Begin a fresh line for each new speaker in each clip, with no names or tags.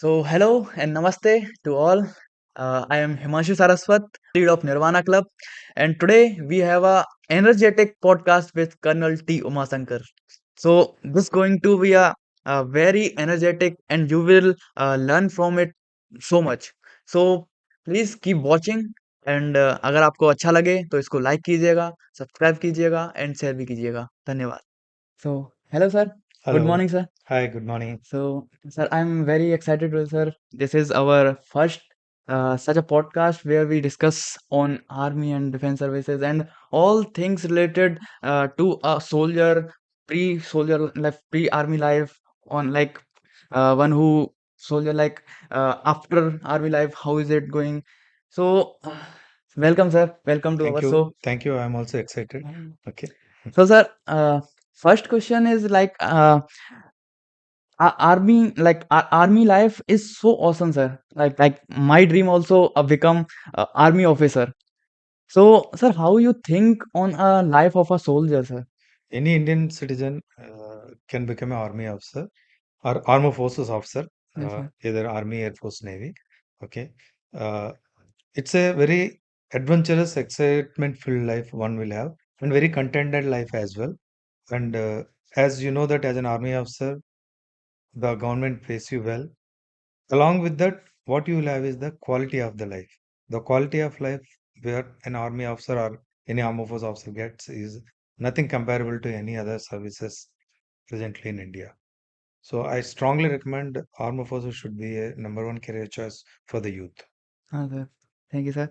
Hello and namaste to all. I am Himanshu Saraswat, lead of Nirvana Club, and today we have a energetic podcast with Colonel T. Umasankar. This going to be a very energetic, and you will learn from it so much. So, please keep watching, and अगर आपको अच्छा लगे तो इसको like कीजिएगा, subscribe कीजिएगा, and share भी कीजिएगा. धन्यवाद. Hello, sir. Good
Hello.
morning, sir.
Hi, good morning.
Sir, I'm very excited, sir. This is our first such a podcast where we discuss on army and defense services and all things related to a soldier, pre-soldier life, pre-army life, on like one who soldier like after army life, how is it going? So, welcome, sir. Welcome to
Thank
our
you.
show.
Thank you. I'm also excited. Okay.
Sir, first question is like. Army like army life is so awesome, sir. Like my dream also become army officer. So, sir, how you think on a life of a soldier, sir?
Any Indian citizen can become an army officer or armed forces officer,
Yes, sir.
either army, air force, navy. Okay. Uh, it's a very adventurous, excitement filled life one will have, and very contented life as well. And as you know that as an army officer, the government pays you well. Along with that, what you will have is the quality of the life. The quality of life where an army officer or any armed force officer gets is nothing comparable to any other services presently in India. So I strongly recommend armed forces should be a number one career choice for the youth.
Sir. Thank you, sir.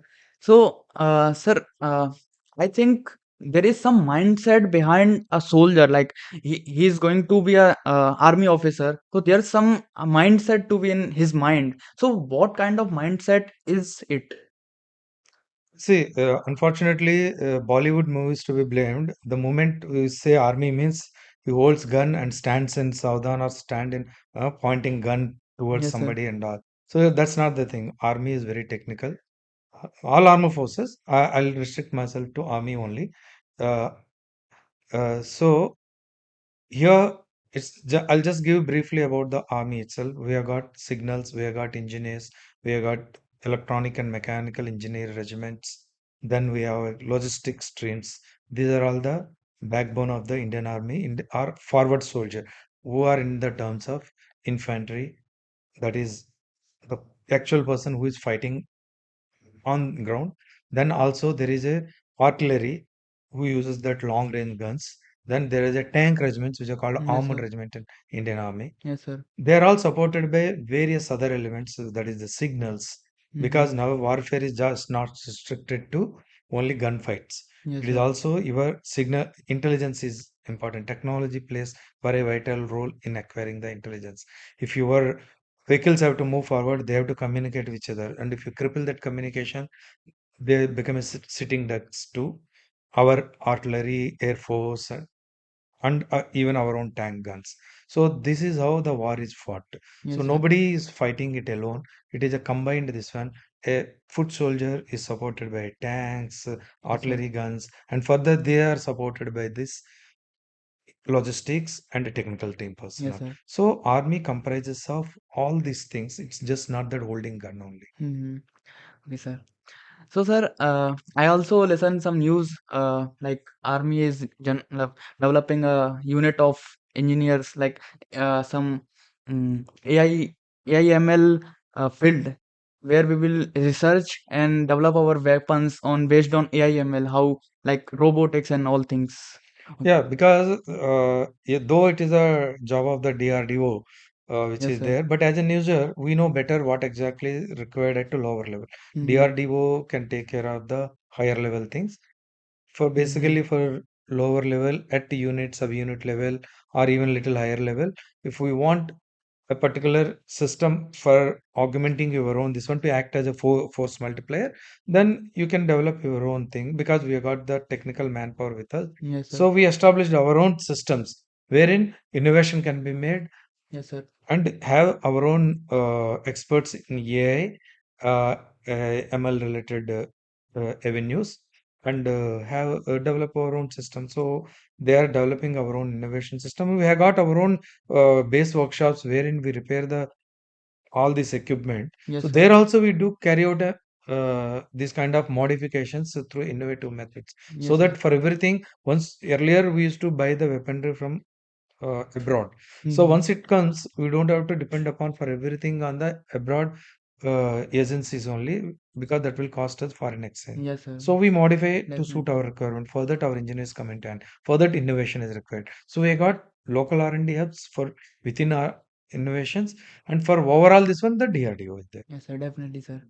Sir, I think there is some mindset behind a soldier. Like he's going to be a army officer. So there's some mindset to be in his mind. So what kind of mindset is it?
See, unfortunately, Bollywood movies to be blamed. The moment we say army means he holds gun and stands in Saudhan or stand in pointing gun towards
Yes, sir.
somebody and all. So that's not the thing. Army is very technical. All armed forces. I'll restrict myself to army only. Uh, so here, I'll just give briefly about the army itself. We have got signals, we have got engineers, we have got electronic and mechanical engineer regiments. Then we have logistics streams. These are all the backbone of the Indian Army in our forward soldier, who are in the terms of infantry. That is the actual person who is fighting on ground. Then also there is a artillery who uses that long range guns. Then there is a tank regiments which are called
Yes,
armored
sir.
regiment in Indian Army.
Yes, sir.
They are all supported by various other elements, that is the signals,
Mm-hmm.
because now warfare is just not restricted to only gunfights.
Yes,
It is
sir.
also your signal intelligence is important. Technology plays very vital role in acquiring the intelligence. If your vehicles have to move forward, they have to communicate with each other, and if you cripple that communication, they become a sitting ducks to our artillery, air force, and even our own tank guns. So this is how the war is fought. So
Yes, sir.
nobody is fighting it alone. It is a combined this one. A foot soldier is supported by tanks,
Yes, sir.
artillery guns, and further they are supported by this logistics and a technical team
Yes,
personnel.
sir.
So army comprises of all these things. It's just not that holding gun only.
Mm-hmm. Okay, sir. Sir, I also listen some news like army is developing a unit of engineers like some AI AIML field where we will research and develop our weapons on based on AIML, how like robotics and all things.
Yeah, because though it is a job of the DRDO, which
Yes,
is
sir.
there, but as a user, we know better what exactly is required at a lower level.
Mm-hmm.
DRDO can take care of the higher level things. For
Mm-hmm.
basically for lower level at the unit, subunit level, or even little higher level, if we want a particular system for augmenting your own this one to act as a force multiplier, then you can develop your own thing because we have got the technical manpower with us.
Yes, sir.
So we established our own systems wherein innovation can be made
Yes, sir.
and have our own experts in AI, ML related avenues, and have develop our own system. So they are developing our own innovation system. We have got our own base workshops wherein we repair the all this equipment.
Yes,
So
sir.
there also we do carry out these kind of modifications through innovative methods. So
Yes, sir.
that for everything, once earlier we used to buy the weaponry from abroad. So
Mm-hmm.
once it comes, we don't have to depend upon for everything on the abroad agencies only, because that will cost us foreign exchange.
Yes, sir.
So we modify to suit our
Definitely.
requirement. For that, our engineers come in and for that innovation is required. So we got local R&D hubs for within our innovations, and for overall this one, the DRDO is there.
Yes, sir, definitely, sir.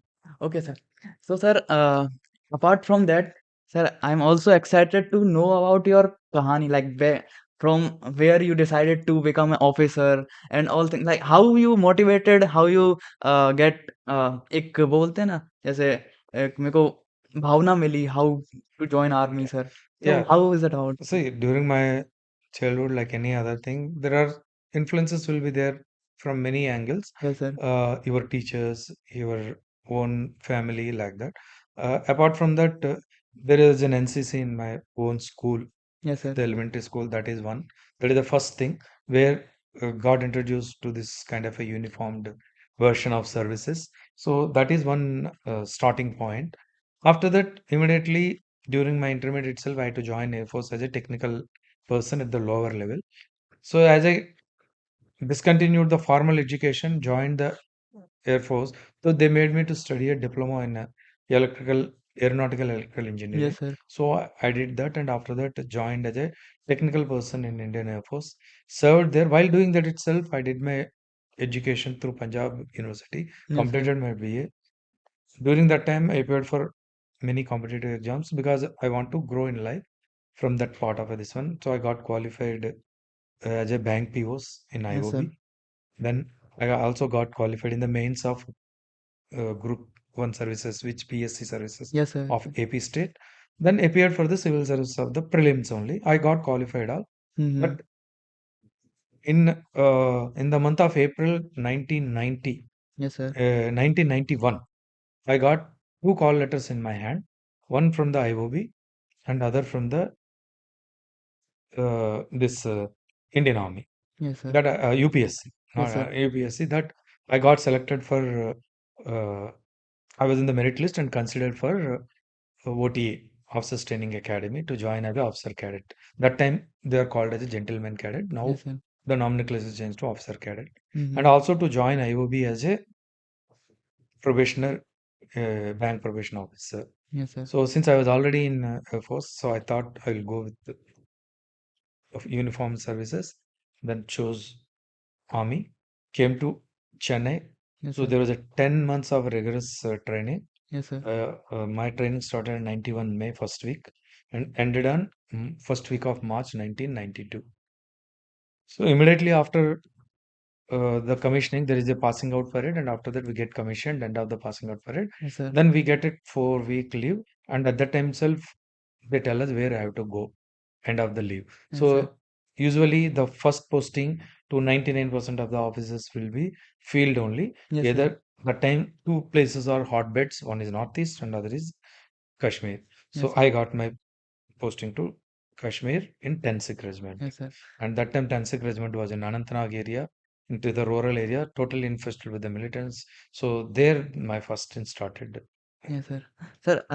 Okay, sir. So, sir, apart from that, sir, I'm also excited to know about your kahani, like from where you decided to become an officer and all things, like how you motivated, how you get एक वो बोलते हैं ना जैसे एक मेरे को भावना मिली how to join army, sir. So
Yeah.
how is it about?
See, during my childhood, like any other thing, there are influences will be there from many angles.
Yes, sir.
Your teachers, your own family, like that. Apart from that, there is an NCC in my own school,
Yes, sir.
the elementary school. That is one. That is the first thing where got introduced to this kind of a uniformed version of services. So that is one starting point. After that, immediately during my intermediate itself, I had to join Air Force as a technical person at the lower level. So as I discontinued the formal education, joined the Air Force, so they made me to study a diploma in electrical aeronautical electrical engineering.
Yes, sir.
So I did that, and after that joined as a technical person in Indian Air Force. Served there. While doing that itself, I did my education through Punjab University,
Yes, sir.
completed my BA. During that time, I appeared for many competitive exams because I want to grow in life from that part of this one. So I got qualified as a bank POs in
Yes, sir.
IOB. Then I also got qualified in the mains of Group 1 services, which PSC services
Yes, sir.
of AP state. Then appeared for the civil service of the prelims only. I got qualified all.
Mm-hmm.
But in the month of April 1990,
Yes, sir.
1991, I got two call letters in my hand, one from the IOB and other from the this Indian Army,
Yes, sir.
that UPSC,
Yes,
not
sir.
UPSC, that I got selected for. I was in the merit list and considered for OTA, Officers Training Academy, to join as an officer cadet. That time they are called as a gentleman cadet. Now
Yes, sir.
the nomenclature is changed to officer cadet, and
Mm-hmm.
also to join IOB as a probationer, bank probation officer.
Yes, sir.
So since I was already in Air Force, so I thought I will go with the of uniform services. Then chose Army. Came to Chennai.
Yes,
So
sir.
there was a 10 months of rigorous training.
Yes, sir.
My training started in 91 May first week and ended on first week of March 1992. So immediately after the commissioning, there is a passing out parade, and after that we get commissioned. End of the passing out parade,
Yes, sir.
then we get it 4 week leave, and at that time itself they tell us where I have to go. End of the leave.
Yes, sir.
So usually the first posting to 99% of the officers will be field only.
Yes, sir.
Either the time two places are hotbeds, one is northeast and other is Kashmir.
Yes,
So
sir.
I got my posting to Kashmir in 10 Sikh Regiment.
Yes, sir.
And that time 10 Sikh Regiment was in Anantnag area, into the rural area, totally infested with the militants. So there my first stint started.
Yes, sir. Sir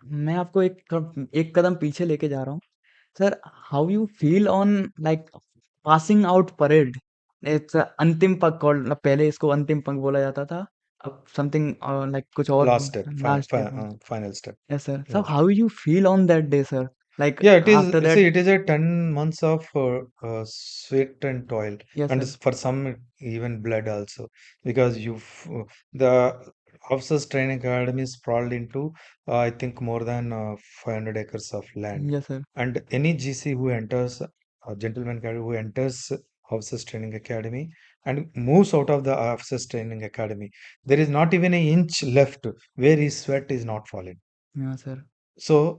मैं आपको एक कदम पीछे लेके जा रहा हूँ। Sir, how you feel on like passing out parade? It's अंतिम पग कॉल्ड, पहले इसको अंतिम पग बोला जाता था। अब समथिंग लाइक कुछ और
Last step,
last step.
final step.
Yes sir. So
Yes.
How you feel on that day, sir? Like
Yeah, it
after
is.
that?
See, it is a 10 months of sweat and toil,
Yes,
and
sir.
for some even blood also, because the officers training academy is sprawled into I think more than 500 acres of land,
Yes, sir.
and any GC who enters, gentleman cadet who enters officers training academy and moves out of the officers training academy, there is not even an inch left where his sweat is not falling.
Yes, sir.
So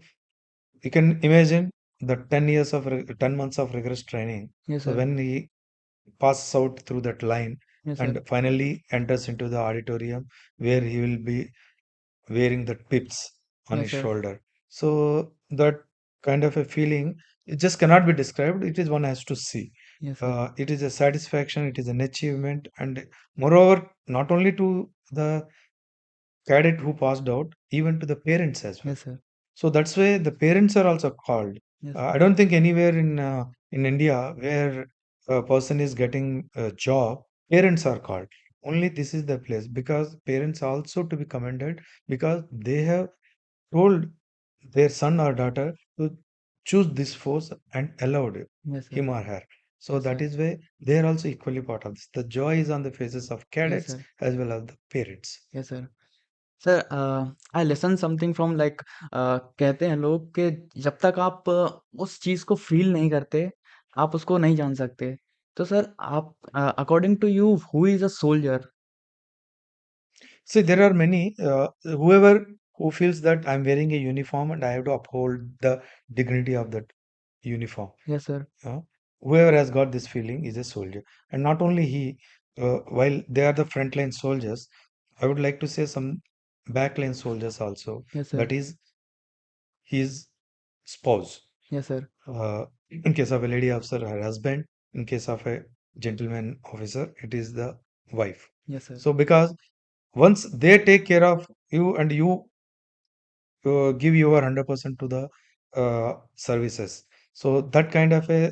you can imagine the 10 years of 10 months of rigorous training.
Yes,
So
sir.
when he passes out through that line
Yes, sir.
and finally enters into the auditorium where he will be wearing the pips on
Yes,
his
sir.
shoulder. So that kind of a feeling, it just cannot be described. It is one has to see.
Yes, sir.
It is a satisfaction, it is an achievement, and moreover, not only to the cadet who passed out, even to the parents as well.
Yes, sir.
So that's why the parents are also called.
Yes, sir.
I don't think anywhere in India where a person is getting a job, parents are called. Only this is the place because parents also to be commended because they have told their son or daughter to choose this force and allowed
Yes, sir.
him or her. So
Yes,
that
sir.
is why they are also equally part of this. The joy is on the faces of
Yes,
cadets
sir.
as well as the parents.
Yes, sir. Sir I listen something from like कहते हैं लोग कि जब तक आप उस चीज़ को feel नहीं करते आप उसको नहीं जान सकते तो सर आप according to you who is a soldier
See, there are many, whoever who feels that I'm wearing a uniform and I have to uphold the dignity of that uniform.
Yes sir
Uh, Whoever has got this feeling is a soldier. And not only he, while they are the frontline soldiers, I would like to say some backline soldiers also.
Yes sir
That is his spouse.
Yes sir
In case of a lady officer, her husband. In case of a gentleman officer, it is the wife.
Yes sir
So because once they take care of you and you give your 100% to the services, so that kind of a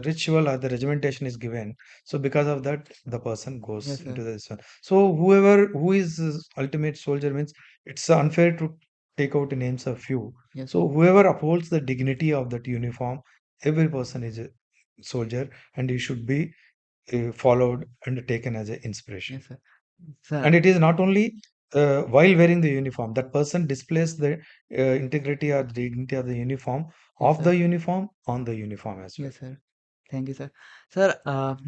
ritual or the regimentation is given. So because of that the person goes
yes
into
sir
this one. So whoever who is ultimate soldier means it's unfair to take out names of few.
Yes
So
sir
whoever upholds the dignity of that uniform, every person is a soldier and he should be followed and taken as an inspiration.
Yes sir sir
And it is not only while wearing the uniform, that person displays the integrity or dignity of the uniform,
yes
of
sir
the uniform, on the uniform as well.
Yes sir thank you sir sir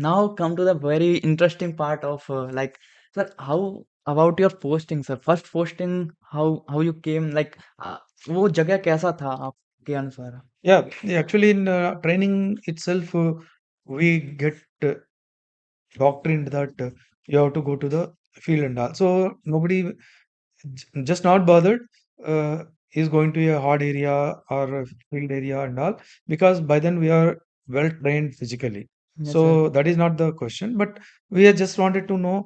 now come to the very interesting part of like sir how about your posting sir first posting how how you came like वो जगह कैसा था आपके अनुसार
Yeah, actually, in training itself, we get doctrined that you have to go to the field and all. So nobody just not bothered is going to a hard area or a field area and all because by then we are well trained physically.
Yes sir
So that is not the question, but we have just wanted to know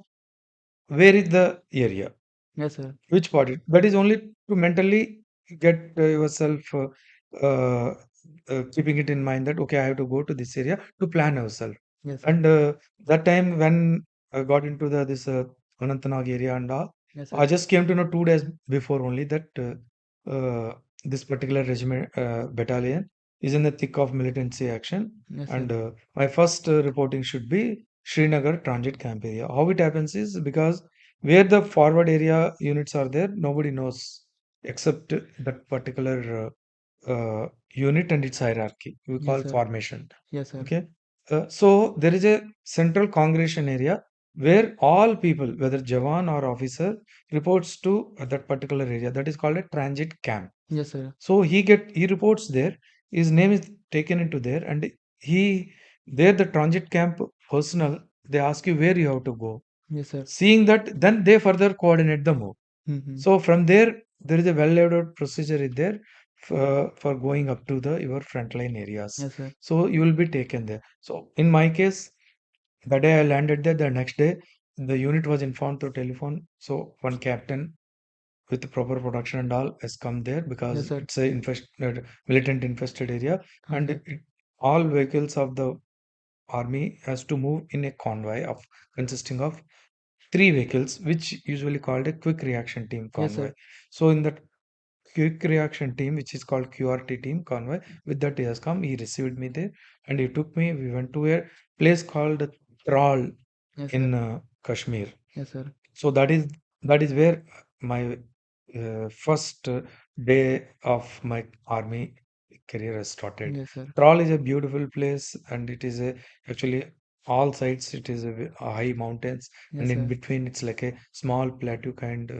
where is the area,
yes sir
which part. That is only to mentally get yourself uh, keeping it in mind that okay, I have to go to this area to plan ourselves.
Yes sir
And that time when I got into the this Anantnag area and all,
yes
I
sir
just came to know 2 days before only that this particular regiment battalion is in the thick of militancy action,
yes sir
and my first reporting should be Srinagar transit camp area. How it happens is because where the forward area units are there, nobody knows except that particular unit and its hierarchy. We
yes
call
sir
formation.
Yes sir
Okay. So there is a central congregation area where all people, whether Jawan or officer, reports to that particular area. That is called a transit camp.
Yes sir
So he reports there. His name is taken into there, and he there the transit camp personnel. They ask you where you have to go.
Yes sir
Seeing that, then they further coordinate the move. So from there is a well laid out procedure is there for going up to the your frontline areas.
Yes sir
So you will be taken there. So in my case, the day I landed there, the next day, the unit was informed through telephone. So one captain with the proper production and all has come there
yes
because
sir
it's a militant infested area,
हाँ
and
sir
all vehicles of the army has to move in a convoy of consisting of 3 vehicles, which usually called a quick reaction team
yes
convoy.
Sir
So in that quick reaction team, which is called QRT team convoy, with that he has come. He received me there, and he took me. We went to a place called Thrall
yes sir
in Kashmir.
Yes sir
So that is where my first day of my army career has started.
Yes sir
Thrall is a beautiful place, and it is a actually all sides. It is a high mountains, and
yes
in
sir
between it's like a small plateau kind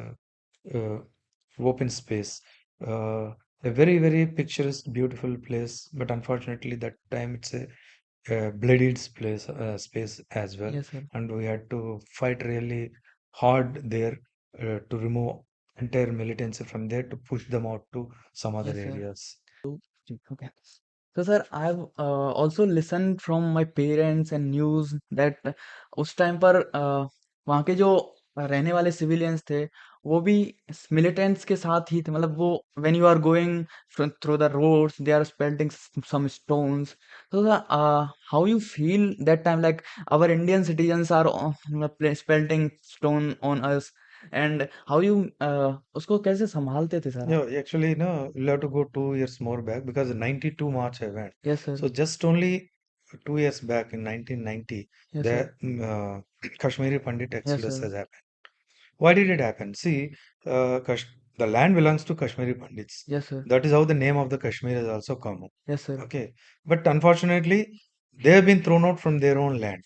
open space. A very very picturesque, beautiful place. But unfortunately, that time it's a bloodied place space as well,
yes sir
and we had to fight really hard there to remove entire militancy from there to push them out to some other
yes sir
areas.
Okay So sir, I've also listened from my parents and news that उस time पर वहाँ के जो रहने वाले civilians थे वो भी मिलिटेंट्स के साथ ही थे, मतलब वो when you are going through the roads they are pelting some stones. So how you feel that time, like our Indian citizens are pelting stone on us, and how you उसको कैसे संभालते थे sir आप?
Yeah, actually, no, you'll have to go 2 years more back because 92 March I went.
Yes sir.
So just only 2 years back in 1990,
Yes sir.
the Kashmiri Pandit
Yes
exodus
sir.
has happened. Why did it happen? See, the land belongs to Kashmiri Pandits.
Yes sir.
That is how the name of the Kashmir has also come.
Yes sir.
Okay, but unfortunately, they have been thrown out from their own land.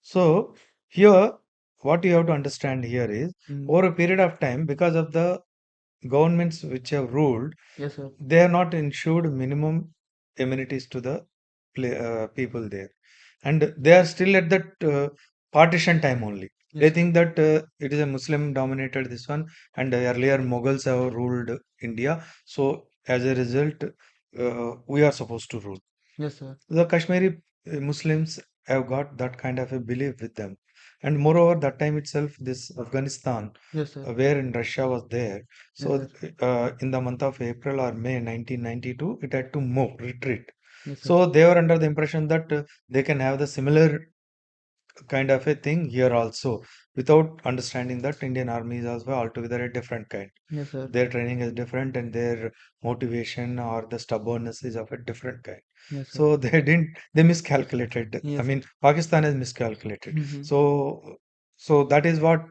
So here, what you have to understand here is
Mm.
over a period of time, because of the governments which have ruled,
Yes sir.
they are not ensured minimum amenities to the people there, and they are still at that partition time only. They
Yes sir.
think that it is a Muslim dominated this one, and earlier Mughals have ruled India. So as a result, we are supposed to rule.
Yes sir.
The Kashmiri Muslims have got that kind of a belief with them, and moreover, that time itself, this Afghanistan,
Yes sir.
wherein Russia was there.
Yes
So,
sir.
in the month of April or May 1992, it had to move, retreat.
Yes sir.
So, they were under the impression that they can have the similar kind of a thing here also, without understanding that Indian army is also altogether a different kind.
Yes sir.
Their training is different, and their motivation or the stubbornness is of a different kind.
Yes sir.
So they miscalculated. I
Yes sir.
mean, Pakistan has miscalculated.
Mm-hmm.
So that is what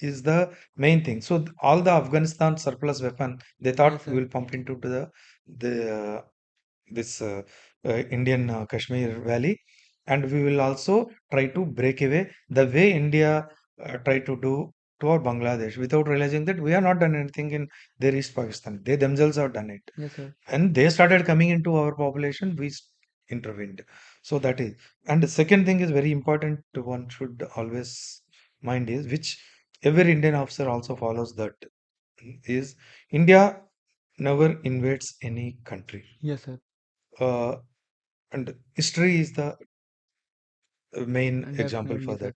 is the main thing. So all the Afghanistan surplus weapon they
Yes
thought we
sir.
will pump into the this Indian Kashmir Valley, and we will also try to break away the way India tried to do to our Bangladesh without realizing that we have not done anything in their East Pakistan. They themselves have done it.
Yes sir.
When they started coming into our population, we intervened. So that is. And the second thing is very important. One should always mind is which every Indian officer also follows that is India never invades any country.
Yes sir.
Uh, and history is the main example
Definitely
for
sir.
that.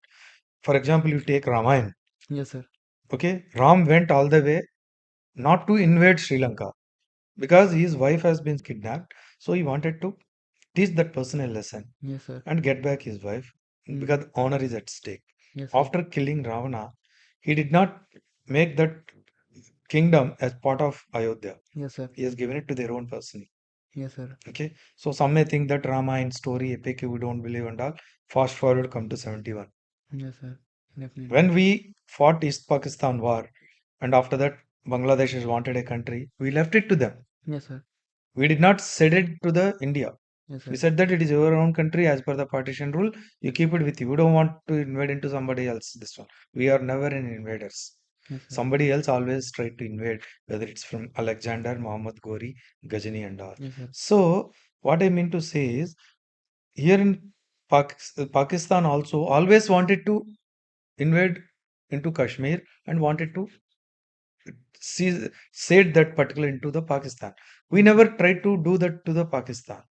For example, you take Ramayana.
Yes sir.
Okay, Ram went all the way not to invade Sri Lanka because his wife has been kidnapped. So he wanted to teach that person a lesson
Yes sir.
and get back his wife
Mm.
because honor is at stake.
Yes sir.
After killing Ravana, he did not make that kingdom as part of Ayodhya.
Yes sir.
He has given it to their own person.
Yes sir.
Okay, so some may think that Ramayana story epic, we don't believe and all. Fast forward, come to 71.
Yes sir. Definitely.
When we fought East Pakistan war, and after that Bangladesh has wanted a country, we left it to them.
Yes sir.
We did not send it to the India.
Yes
We
sir.
said that it is your own country as per the partition rule. You keep it with you. We don't want to invade into somebody else. This one. We are never in invaders.
Yes sir.
Somebody else always tried to invade, whether it's from Alexander, Muhammad Ghori, Ghazani, and all.
Yes sir.
So, what I mean to say is, here in Pakistan also always wanted to invade into Kashmir and wanted to see, said that particular into the Pakistan. We
Yes sir.
never tried to do that to the Pakistan.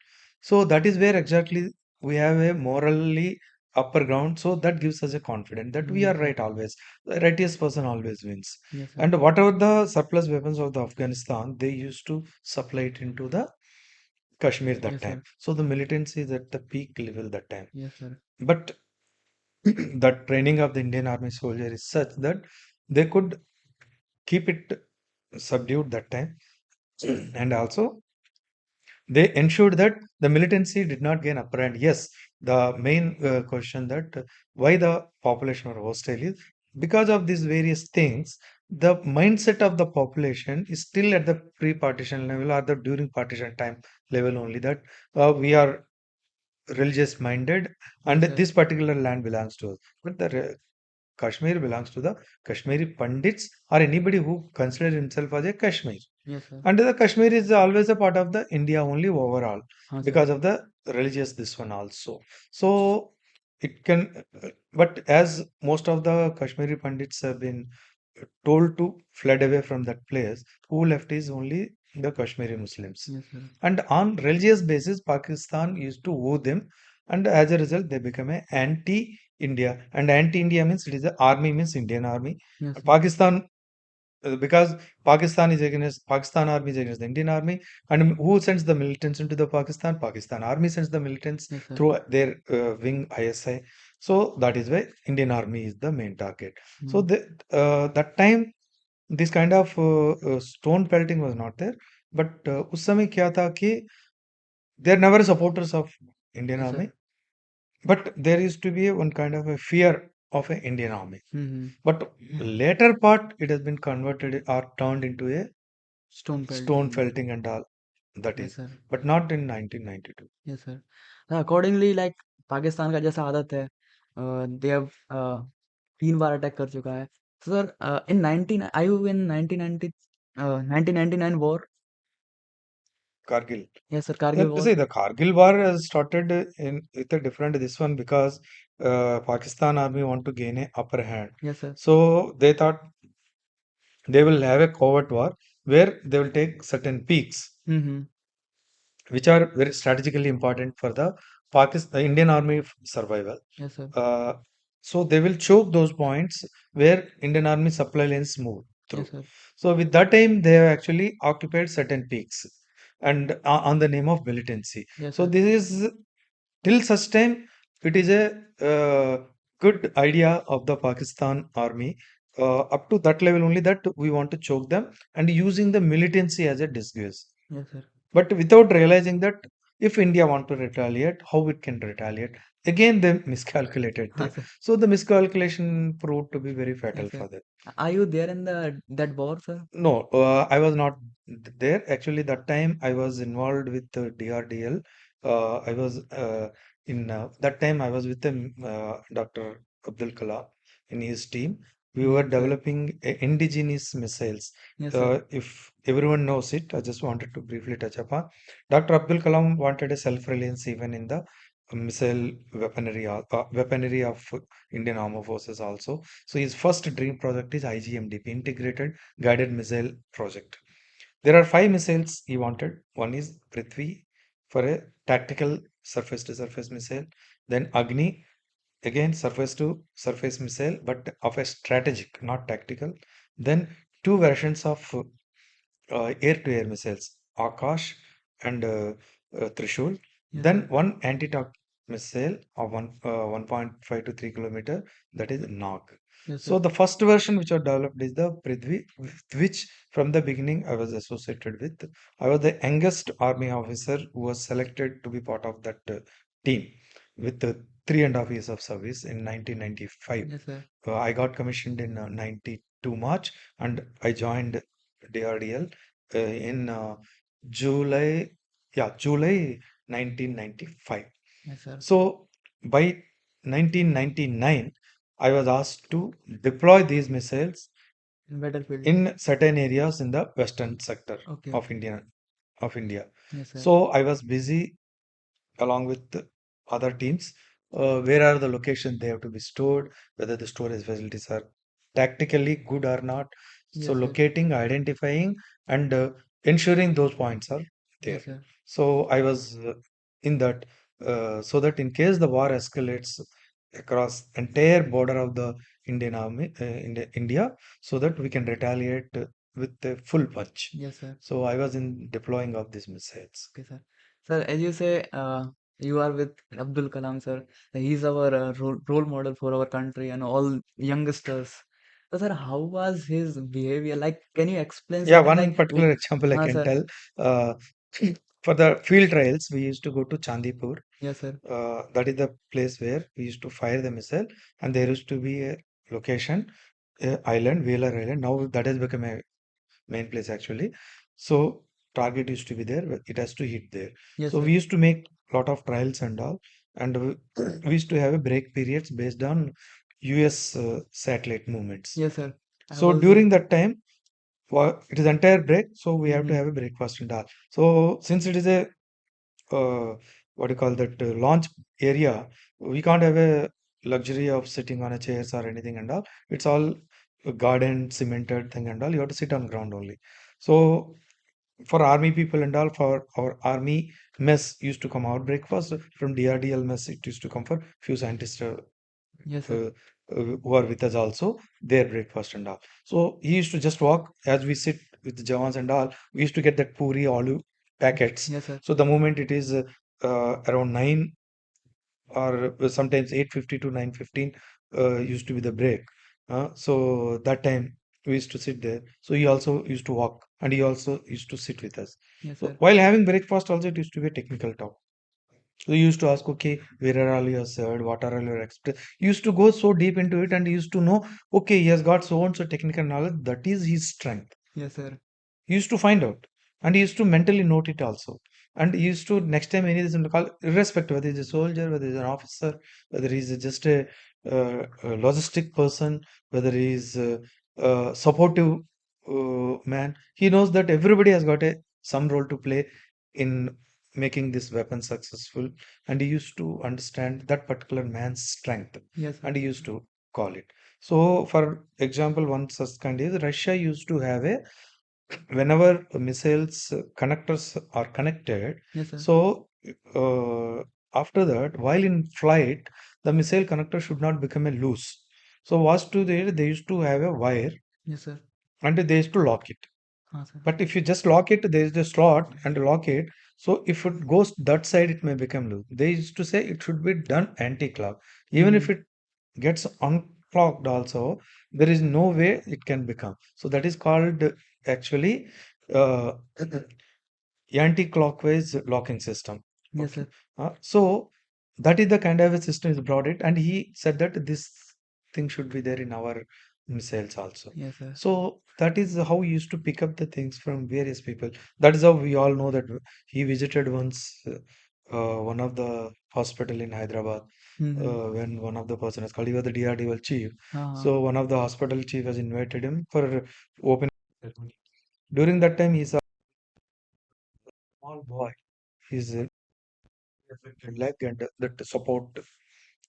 So that is where exactly we have a morally upper ground. So that gives us a confidence that we are
Yes sir.
right always. The righteous person always wins.
Yes sir.
And whatever the surplus weapons of the Afghanistan, they used to supply it into the Kashmir that
Yes
time.
sir.
So the militancy is at the peak level that time.
Yes sir.
But the training of the Indian Army soldier is such that they could keep it subdued that time. And also they ensured that the militancy did not gain upper hand. Yes, the main question that why the population were hostile is because of these various things. The mindset of the population is still at the pre-partition level or the during partition time level only, that we are religious minded and
Yes sir.
this particular land belongs to us. But the Kashmir belongs to the Kashmiri Pandits or anybody who considers himself as a Kashmir.
Yes sir.
And the Kashmir is always a part of the India only overall
हाँ sir.
because of the religious this one also. So it can, but as most of the Kashmiri Pandits have been told to fled away from that place, who left is only the Kashmiri Muslims.
Yes, sir.
And on religious basis, Pakistan used to woo them, and as a result, they become a anti-India. And anti-India means it is a army means Indian army.
Yes, sir.
Pakistan because Pakistan army is against the Indian army, and who sends the militants into the Pakistan? Pakistan army sends the militants
Yes, sir.
through their wing ISI. So that is why Indian army is the main target. So
Mm.
that time this kind of stone pelting was not there, but उस समय क्या था कि they are never supporters of Indian
Yes,
army,
sir.
but there used to be one kind of a fear of an Indian army.
Mm-hmm.
But later part, it has been converted or turned into a
Stone
stone
pelting.
felting and all that
Yes,
is,
sir.
but not in 1992.
Yes, sir. Accordingly like Pakistan का जैसा आदत है, they have 3 bar attack कर चुका है। So, sir, in 19 are you in 1990 1999 war?
Kargil.
Yes, sir. Kargil war.
See, the Kargil war has started in with a different this one because Pakistan army want to gain a upper hand.
Yes, sir.
So they thought they will have a covert war where they will take certain peaks
Mm-hmm.
which are very strategically important for the Pakistan Indian army survival.
Yes, sir.
Uh, so they will choke those points where Indian army supply lanes move
Yes,
through.
sir.
So with that time they have actually occupied certain peaks and on the name of militancy.
Yes,
So
sir.
this is till such time it is a good idea of the Pakistan army. Up to that level only that we want to choke them and using the militancy as a disguise.
Yes, sir.
But without realizing that if India want to retaliate, how it can retaliate? Again, they miscalculated
हाँ,
there.
sir.
So the miscalculation proved to be very
Yes,
fatal
sir.
for them.
Are you there in the that war, sir?
No, I was not there. Actually, that time I was involved with DRDL. I was in that time I was with Dr. Abdul Kalam in his team. We were
Yes, sir.
developing indigenous missiles.
Yes, sir.
If everyone knows it, I just wanted to briefly touch upon. Dr. Abdul Kalam wanted a self-reliance even in the missile weaponry of Indian Armed Forces also. So his first dream project is IGMDP, Integrated Guided Missile Project. There are five missiles he wanted. One is Prithvi for a tactical surface to surface missile. Then Agni, again surface to surface missile, but of a strategic, not tactical. Then two versions of air-to-air missiles, Akash and Trishul.
Yes,
Then
sir.
one anti-tank missile of 1.5 to 3 kilometer, that is Nag.
Yes,
So
sir.
the first version which was developed is the Prithvi, with which from the beginning I was associated with. I was the youngest army officer who was selected to be part of that team with 3.5 years of service in 1995.
Yes, sir.
I got commissioned in 92 March and I joined DRDL in July, yeah, July 1995.
Yes, sir.
So by 1999, I was asked to deploy these missiles
In battlefield.
in certain areas in the western sector
Okay,
of
okay.
India.
Yes, sir.
So I was busy along with the other teams. Where are the locations they have to be stored, whether the storage facilities are tactically good or not. So
Yes, sir.
locating, identifying, and ensuring those points are there.
Yes, sir.
So I was in that, so that in case the war escalates across entire border of the Indian army, India, so that we can retaliate with a full punch.
Yes, sir.
So I was in deploying of these missiles.
Okay, sir. Sir, as you say, you are with Abdul Kalam, sir. He's our role model for our country and all youngsters. So, sir, how was his behavior? Like, can you explain
Yeah,
something
one
like,
particular example I can
sir.
tell. Uh, for the field trials, we used to go to Chandipur.
Yes, sir.
That is the place where we used to fire the missile, and there used to be a location, island, Wheeler Island. Now that has become a main place actually. So target used to be there, but it has to hit there.
Yes,
So
sir.
we used to make lot of trials and all, and we used to have a break periods based on US satellite movements.
Yes, sir. I
So
was.
during that time it is entire break, so we have to
Mm-hmm.
have a breakfast and all. So since it is a what do you call that launch area, we can't have a luxury of sitting on a chairs or anything and all. It's all a garden cemented thing and all. You have to sit on ground only. So for army people and all, for our army mess used to come out breakfast from DRDL mess. It used to come for few scientists
Yes, sir.
uh, who are with us also, their breakfast and all. So he used to just walk as we sit with the Jawans and all. We used to get that puri aloo packets.
Yes, sir.
So the moment it is around 9 or sometimes 8:50 to 9:15 used to be the break. So that time we used to sit there. So he also used to walk and he also used to sit with us.
Yes,
So
sir.
while having breakfast also it used to be a technical talk. So you used to ask, okay, where are all your said, what are all your express? You used to go so deep into it and you used to know, okay, he has got so and so technical knowledge. That is his strength.
Yes, sir.
He used to find out and he used to mentally note it also. And he used to, next time any reason to call, irrespective whether he's a soldier, whether he's an officer, whether he's just a logistic person, whether he's a supportive man, he knows that everybody has got some role to play in making this weapon successful. And he used to understand that particular man's strength
Yes,
and
sir.
he used to call it. So, for example, one such kind is Russia used to have a whenever missiles connectors are connected,
Yes, sir.
so after that while in flight the missile connector should not become a loose. So what to they used to have a wire
Yes, sir.
and they used to lock it.
हाँ, sir.
But if you just lock it, there is a slot and lock it. So if it goes that side, it may become loose. They used to say it should be done anti-clock. Even if
Hmm.
it gets unclocked also, there is no way it can become. So that is called actually uh, anti-clockwise locking system.
Yes,
Okay.
sir.
So that is the kind of a system is brought it, and he said that this thing should be there in our missiles also.
Yes, sir.
So that is how he used to pick up the things from various people. That is how we all know that he visited once one of the hospital in Hyderabad
Hmm.
when one of the person is called, he was the DRDO chief.
हाँ, हाँ.
So one of the hospital chief has invited him for opening ceremony. During that time, he's a small boy. He's affected leg and that support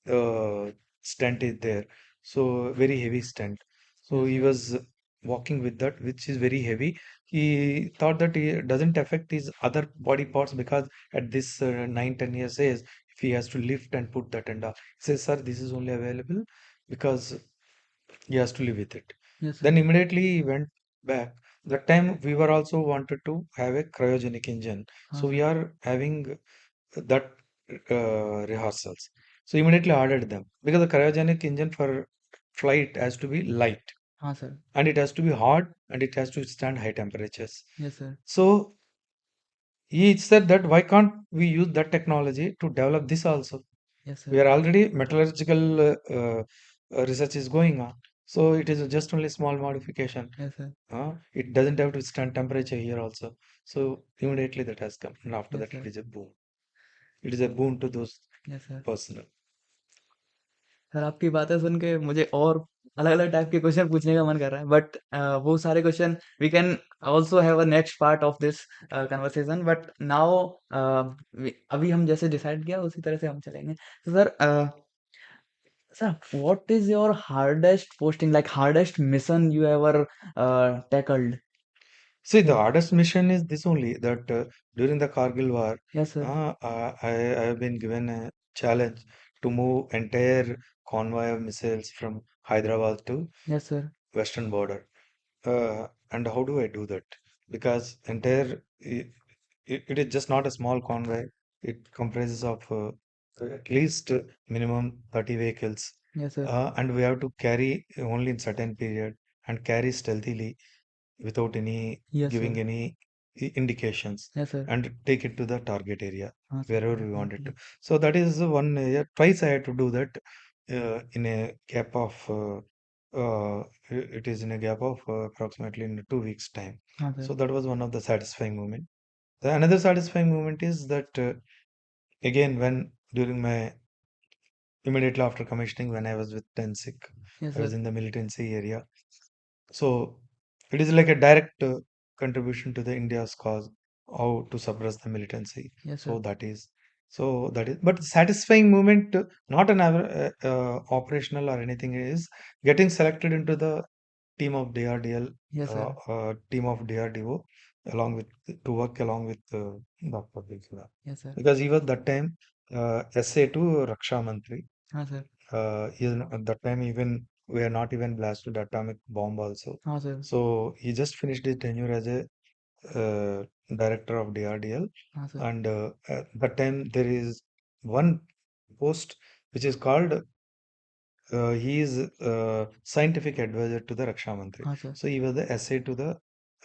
uh, stent is there. So very heavy stent. So
Yes,
he
sir.
was walking with that, which is very heavy. He thought that it doesn't affect his other body parts because at this 9, 10 years age, if he has to lift and put that and all. He says, sir, this is only available because he has to live with it.
Yes,
Then
sir.
immediately he went back. That time we were also wanted to have a cryogenic engine.
हाँ,
So we
sir.
are having that rehearsals. So immediately ordered them because the cryogenic engine for flight has to be light
हाँ, sir.
and it has to be hot and it has to stand high temperatures.
Yes, sir.
So he said that why can't we use that technology to develop this also?
Yes,
We
sir.
are already metallurgical research is going on. So it is just only small modification.
Yes, sir.
It doesn't have to stand temperature here also. So immediately that has come. And after
Yes,
that, it
sir.
is a boom. It is a boon to those
Yes, sir.
personal.
Sir आपकी बातें सुन के मुझे और अलग-अलग type के question पूछने का मन कर रहा है बट वो सारे question we can also have a next part of this conversation but now अभी हम जैसे डिसाइड किया उसी तरह से हम चलेंगे तो sir what is your hardest posting like hardest mission you ever tackled
See, the hardest mission is this only that during the Kargil war,
yes sir
I have been given a challenge to move entire convoy of missiles from Hyderabad to
yes sir
western border. And how do I do that? Because it is just not a small convoy. It comprises of at least minimum 30 vehicles,
yes sir
and we have to carry only in certain period and carry stealthily without any
yes
giving
sir
any indications
yes sir
and take it to the target area
हाँ sir
wherever we want it to.
Definitely
So that is the one area. Twice I had to do that in a gap of it is in a gap of approximately in 2 weeks time.
हाँ
So
sir
that was one of the satisfying moment. The another satisfying moment is that again when during my immediately after commissioning when I was with Tensik,
yes
I was
sir
in the militancy area. So it is like a direct contribution to the India's cause, how to suppress the militancy.
Yes
So
sir
that is, but satisfying moment, not an operational or anything, is getting selected into the team of DRDL,
yes sir
team of DRDO. along with to work along with Dr. Bigla.
Yes, sir.
Because he was that time SA to Raksha Mantri.
हाँ sir.
At that time, even we are not even blasted atomic bomb also.
हाँ sir.
So he just finished his tenure as a director of DRDL,
हाँ sir.
and at that time there is one post which is called he is scientific advisor to the Raksha Mantri.
हाँ sir.
So he was the SA to the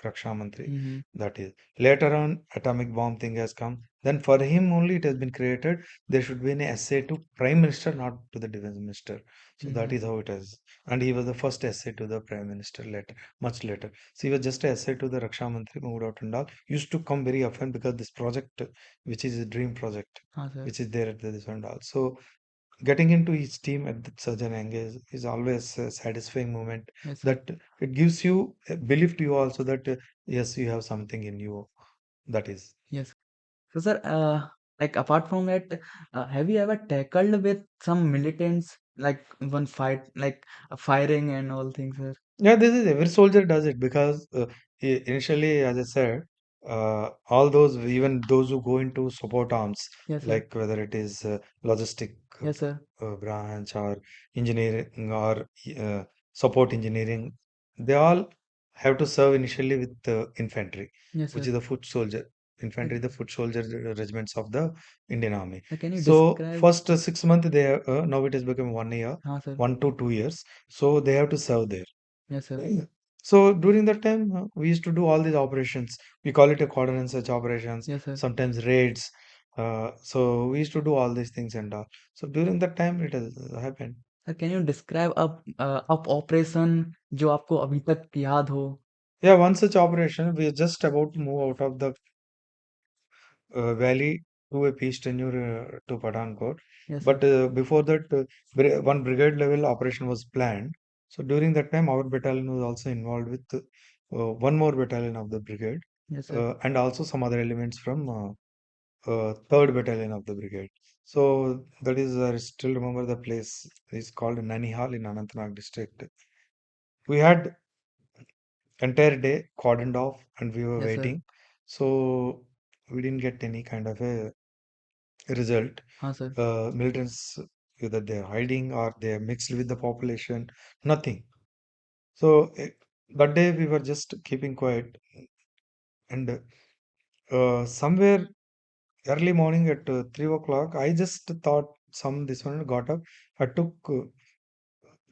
Raksha Mantri.
Hmm.
That is. Later on, atomic bomb thing has come. Then for him only it has been created. There should be an SA to Prime Minister, not to the Defense Minister. So that
hmm.
is how it is. And he was the first SA to the Prime Minister later, much later. So he was just a SA to the Raksha Mantri, moved out and all. Used to come very often because this project, which is a dream project,
हाँ sir.
which is there at this and all. So getting into his team at such an engage is always a satisfying moment
Yes, sir.
that it gives you a belief to you also that yes, you have something in you. That is.
Yes. So, sir, like apart from that, have you ever tackled with some militants, like one fight, like firing and all things, sir?
Yeah, this is every soldier does it because initially, as I said, all those, even those who go into support arms,
Yes, sir.
like whether it is logistic
Yes, sir.
branch or engineering or support engineering, they all have to serve initially with infantry,
Yes,
which
sir.
is the foot soldier.
Like,
Infantry, the foot soldier regiments of the Indian Army.
can you
So
describe?
first 6 months they have, now it has become 1 year,
हाँ, sir.
1 to 2 years. So they have to serve there.
Yes, sir.
Yeah. So during that time, we used to do all these operations. We call it a cordon and search operations,
Yes, sir.
sometimes raids. So we used to do all these things and all. So during that time, it has happened.
Sir, can you describe up operation जो आपको अभी तक याद हो?
Yeah, one such operation, we are just about to move out of the valley to a peace tenure to Pathankot.
Yes, sir.
But before that, one brigade level operation was planned. So during that time, our battalion was also involved with one more battalion of the brigade,
Yes, sir.
and also some other elements from third battalion of the brigade. So that is, I still remember the place is called Nanihal in Anantnag district. We had entire day cordoned off and we were
Yes, sir.
waiting. So we didn't get any kind of a result.
हाँ, sir.
Militants, either they're hiding or they're mixed with the population, nothing. So that day we were just keeping quiet, and somewhere early morning at 3 o'clock, I just thought some this one got up. I took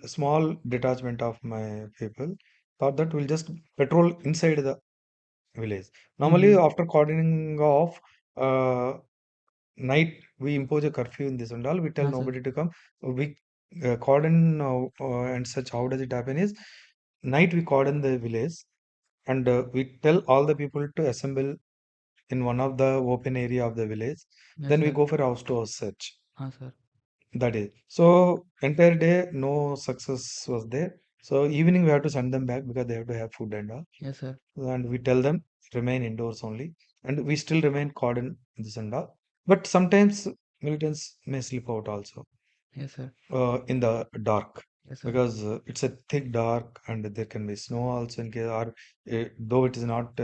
a small detachment of my people, thought that we'll just patrol inside the village. Normally,
Mm-hmm.
after cordoning off, night we impose a curfew in this and all. We tell
हाँ, sir.
nobody to come. We cordon and such. How does it happen? Is night we cordon the village and we tell all the people to assemble in one of the open area of the village.
Yes,
Then we
sir.
go for house to house search.
हाँ, sir.
That is. So entire day no success was there. So evening we have to send them back because they have to have food and all.
Yes, sir.
And we tell them remain indoors only. And we still remain cordon this and all. But sometimes militants may slip out also
Yes, sir.
in the dark
Yes, sir.
because it's a thick dark and there can be snow also in case or though it is not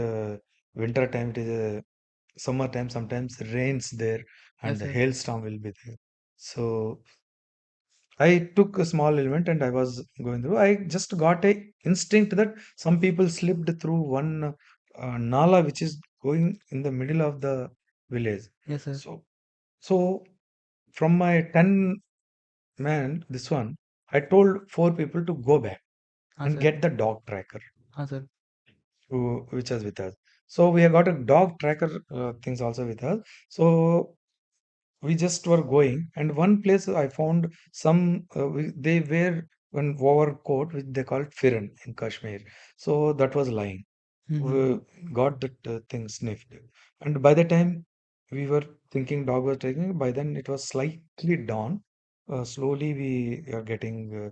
winter time, it is a summer time. Sometimes rains there
Yes,
and the
sir.
hailstorm will be there. So I took a small element and I was going through. I just got a instinct that some people slipped through one nala which is going in the middle of the village.
Yes, sir.
So from my 10 man, this one, I told 4 people to go back
हाँ,
and
sir.
get the dog tracker
हाँ, sir.
which was with us. So we have got a dog tracker things also with us. So we just were going, and one place I found some they wear one overcoat which they call firan in Kashmir. So that was lying.
Mm-hmm.
We got that thing sniffed, and by the time we were thinking dog was taking, by then it was slightly dawn. Slowly we are getting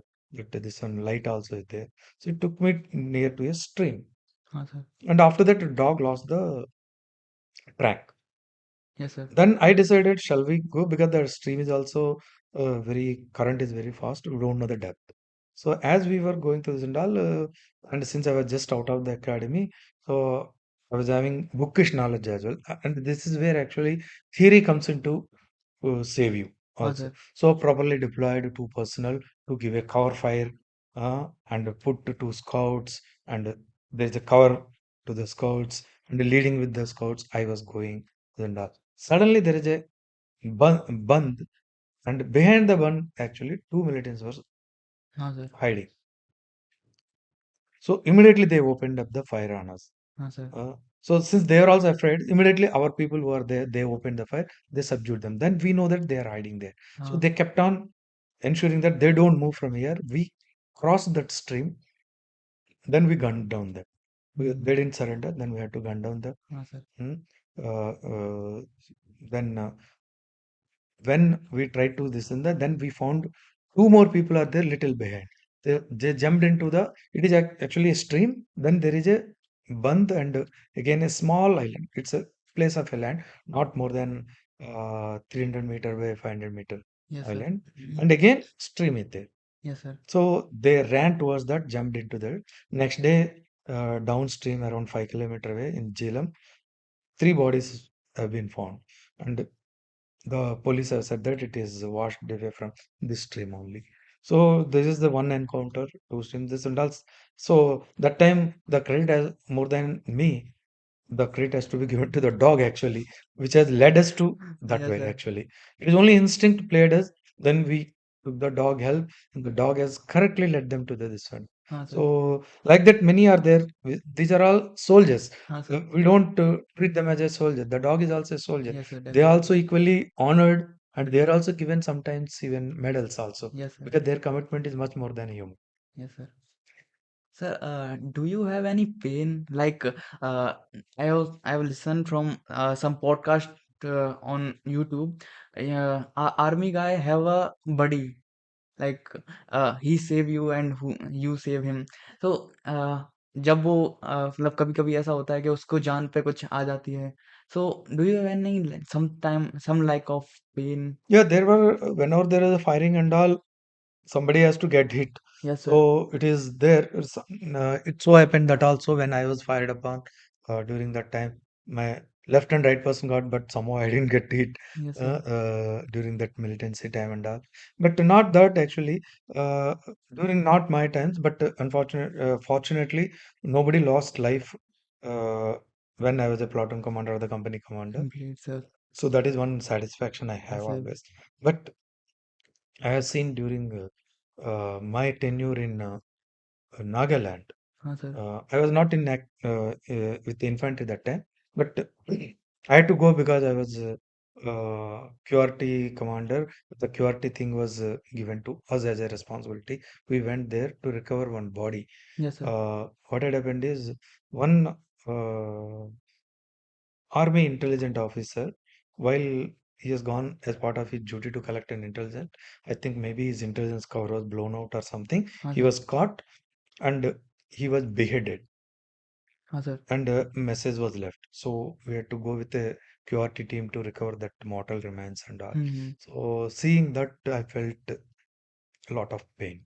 this one light also is there. So it took me near to a stream,
हाँ, sir.
and after that the dog lost the track.
Yes, sir.
Then I decided, shall we go? Because the stream is also very, current is very fast. We don't know the depth. So as we were going through Zindal, and since I was just out of the academy, so I was having bookish knowledge as well. And this is where actually theory comes into save you
हाँ
also.
Sir,
So properly deployed two personnel to give a cover fire and put to two scouts, and there's a cover to the scouts, and leading with the scouts I was going. And suddenly there is a bund, and behind the bund actually two militants were
हाँ sir,
hiding. So immediately they opened up the fire on us.
हाँ sir,
Uh, so since they are also afraid, immediately our people who are there, they opened the fire, they subdued them. Then we know that they are hiding there. So
हाँ,
they kept on ensuring that they don't move from here. We crossed that stream, then we gunned down them.
Hmm,
They didn't surrender, then we had to gun down them.
हाँ sir,
Hmm. Uh, uh, then when we tried to this and that, then we found two more people are there little behind. They jumped into the, it is actually a stream. Then there is a band and again a small island. It's a place of a land, not more than 300 meter by 500 meter
yes sir,
island. And again, stream is there.
yes sir,
So they ran towards that, jumped into that. Next day, downstream around 5 kilometer away in Jhelum, three bodies have been found. And the police have said that it is washed away from this stream only. So this is the one encounter, two streams, this and all. So that time the credit has more than me. The credit has to be given to the dog actually, which has led us to that
yes
way
sir,
actually. It is only instinct played us. Then we took the dog help, and the dog has correctly led them to this one.
हाँ sir,
So like that, many are there. These are all soldiers.
हाँ sir,
We don't treat them as a soldier. The dog is also a soldier.
yes sir,
They are
definitely,
also equally honored, and they are also given sometimes even medals also,
yes sir,
because their commitment is much more than human.
yes sir. Sir, do you have any pain? Like, I've listened from some podcast on YouTube. Army guy have a buddy, like he save you and who you save him. So जब वो मतलब कभी कभी ऐसा होता है कि उसको जान पे कुछ आ जाती है. So do you have any sometime some like of pain?
Yeah, there were whenever there is a firing and all, somebody has to get hit.
Yes sir.
So it is there. It so happened that also when I was fired upon during that time, my left and right person got, but somehow I didn't get hit
Yes sir.
during that militancy time and all. But not that actually, during not my times, but fortunately, nobody lost life uh, when I was a platoon commander or the company commander.
Complete sir.
So that is one satisfaction I have
Yes sir.
always. But I have seen during my tenure in Nagaland.
हाँ sir.
I was not in with the infantry that time, but I had to go because I was QRT commander. The QRT thing was given to us as a responsibility. We went there to recover one body.
Yes sir.
What had happened is one army intelligent officer, while he has gone as part of his duty to collect an intelligence, I think maybe his intelligence cover was blown out or something.
हाँ
He
sir.
was caught and he was beheaded,
हाँ sir.
and a message was left. So we had to go with a QRT team to recover that mortal remains and all.
Hmm,
So seeing that, I felt a lot of pain.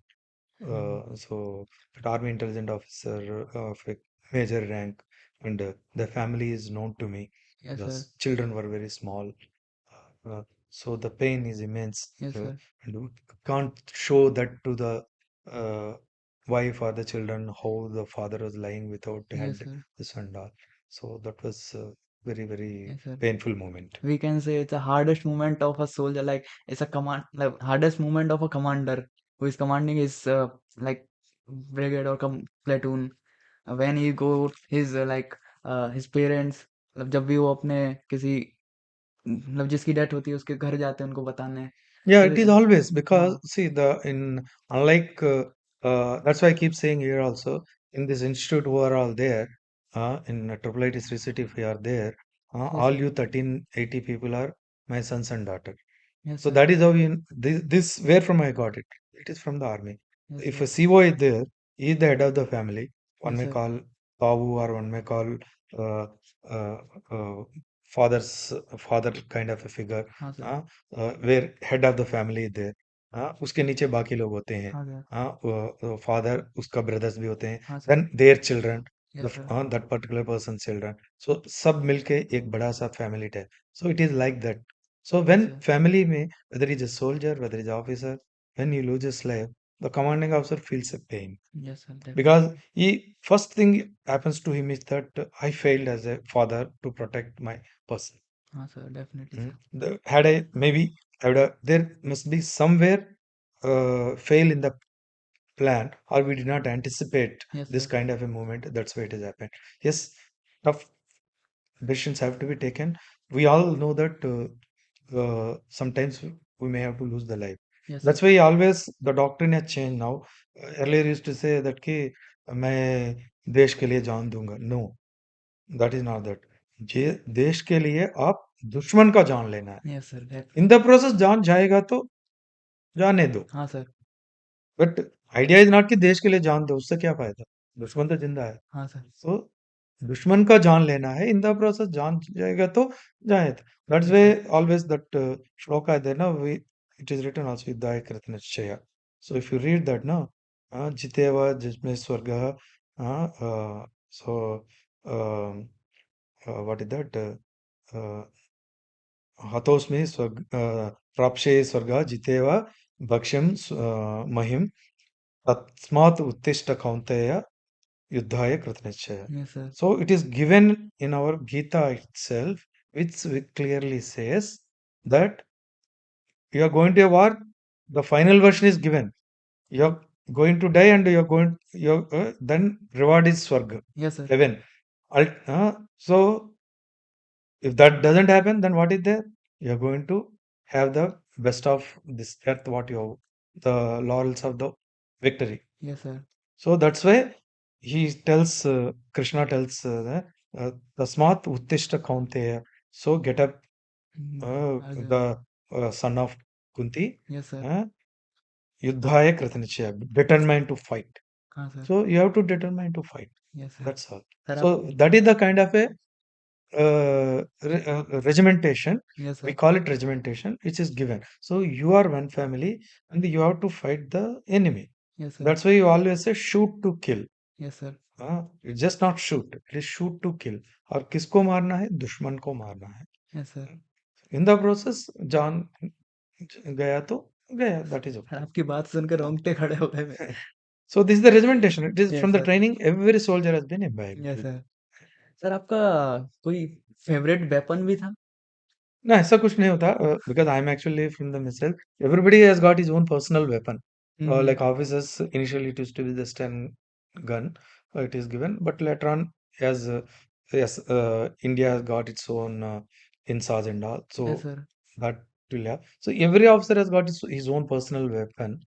Hmm,
So that army intelligence officer of a major rank, and the family is known to me
yes sir.
because children were very small. So the pain is immense,
Yes sir.
and we can't show that to the uh, wife or the children how the father was lying without
Yes
head,
sir.
this and all. So that was a very, very
Yes sir.
painful moment.
We can say it's the hardest moment of a soldier, like it's a command, like hardest moment of a commander who is commanding his like brigade or platoon. When he go his like his parents, मतलब जब भी वो अपने किसी मतलब जिसकी death होती है उसके घर जाते हैं उनको बताने.
Yeah,
तो
it is always because
हाँ,
see the in unlike that's why I keep saying here also in this institute who are all there in IIIT Sri City if we are there,
yes
all
sir,
you 1380 people are my sons and daughter.
yes
So
sir,
that is how this where from I got it. It is from the army.
yes
If
sir,
a CO is there, he is the head of the family. One
yes
may
sir,
call Babu or one may call uh, uh, uh, father kind of a figure.
हाँ sir,
हाँ, where head of the family is there. हाँ, उसके नीचे बाकी लोग होते हैं.
हाँ सर,
हाँ, फादर उसका ब्रदर्स भी होते हैं.
हाँ sir,
Then their children.
Yes, sir.
that particular person's children. So सब मिलके एक बड़ा सा family है. So it is like that. So
Yes,
when
sir.
family में, whether he's a soldier, whether he's officer, when he loses life, the commanding officer feels a pain
Yes, sir.
because
Definitely.
he first thing happens to him is that I failed as a father to protect my person.
Sir. Definitely, sir.
Had I maybe I would have, there must be somewhere fail in the plan, or we did not anticipate
Yes,
this
sir.
kind of a movement. That's why it has happened. Yes, tough decisions have to be taken. We all know that sometimes we may have to lose the life.
Yes, sir.
That's why always the doctrine has changed now. Earlier used to say that कि मैं देश के लिए जान दूंगा. No, that is not that. जे देश के लिए आप दुश्मन का जान लेना है.
Yes, sir.
In
Definitely.
The process जान जाएगा तो जाने दो.
Sir.
But idea is not कि देश के लिए जान दो, उससे क्या फायदा? दुश्मन तो जिंदा है.
Sir.
सो दुश्मन का जान लेना है, इन द प्रोसेस जान जाएगा तो जाए. दैट्स
Yes,
वे
sir.
ऑलवेज दैट श्लोक है देयर ना, we it is written also युद्धाय कृतनिश्चय. So if you read that ना, जितेव जिसमें स्वर्ग, सो व्हाट इज दैट, हतोस्मि स्वर्ग प्राप्स्ये स्वर्ग जितेव भक्ष्यं महिम तस्मात् उत्तिष्ठ कौन्तेय युद्धाय कृतनिश्चय.
Yes, sir.
So it is given in our Gita itself, which clearly says that you are going to a war. The final version is given. You are going to die, and you are going. You then reward is Swarga,
Yes, sir.
heaven. So if that doesn't happen, then what is there? You are going to have the best of this earth. What you have, the laurels of the victory.
Yes, sir.
So that's why he tells, Krishna tells, Tasmat Uttishta Kaunteya. So get up,
Arjun.
the son of Kunti,
Yes, sir.
uh, Yuddhaya Kratanichaya, determined to fight.
Sir.
So you have to determine to fight.
Yes, sir.
That's all.
Sir, आप.
So that is the kind of a regimentation.
Yes,
We
sir.
call it regimentation, which is given. So you are one family, and you have to fight the enemy.
Yes, sir.
That's why you always say shoot to kill.
Yes, sir.
It's just not shoot, it is shoot to kill. और किसको मारना है? दुश्मन को मारना है.
Yes, sir.
In the process जान गया तो गया, that is
सर
okay.
आपकी बात सुनकर रोंगटे खड़े हो गए मेरे.
So this is the regimentation. It is
yes
from the
sir.
training every soldier has been imbibed
yes
with.
Sir. Sir आपका कोई फेवरेट वेपन भी था?
No, ऐसा कुछ नहीं होता, because I'm actually from the missile. Everybody has got his own personal weapon. Like officers, initially it used to be the Sten gun, it is given, but later on, as yes, India has got its own INSAS and all. So
yes sir.
that will have. So every officer has got his own personal weapon.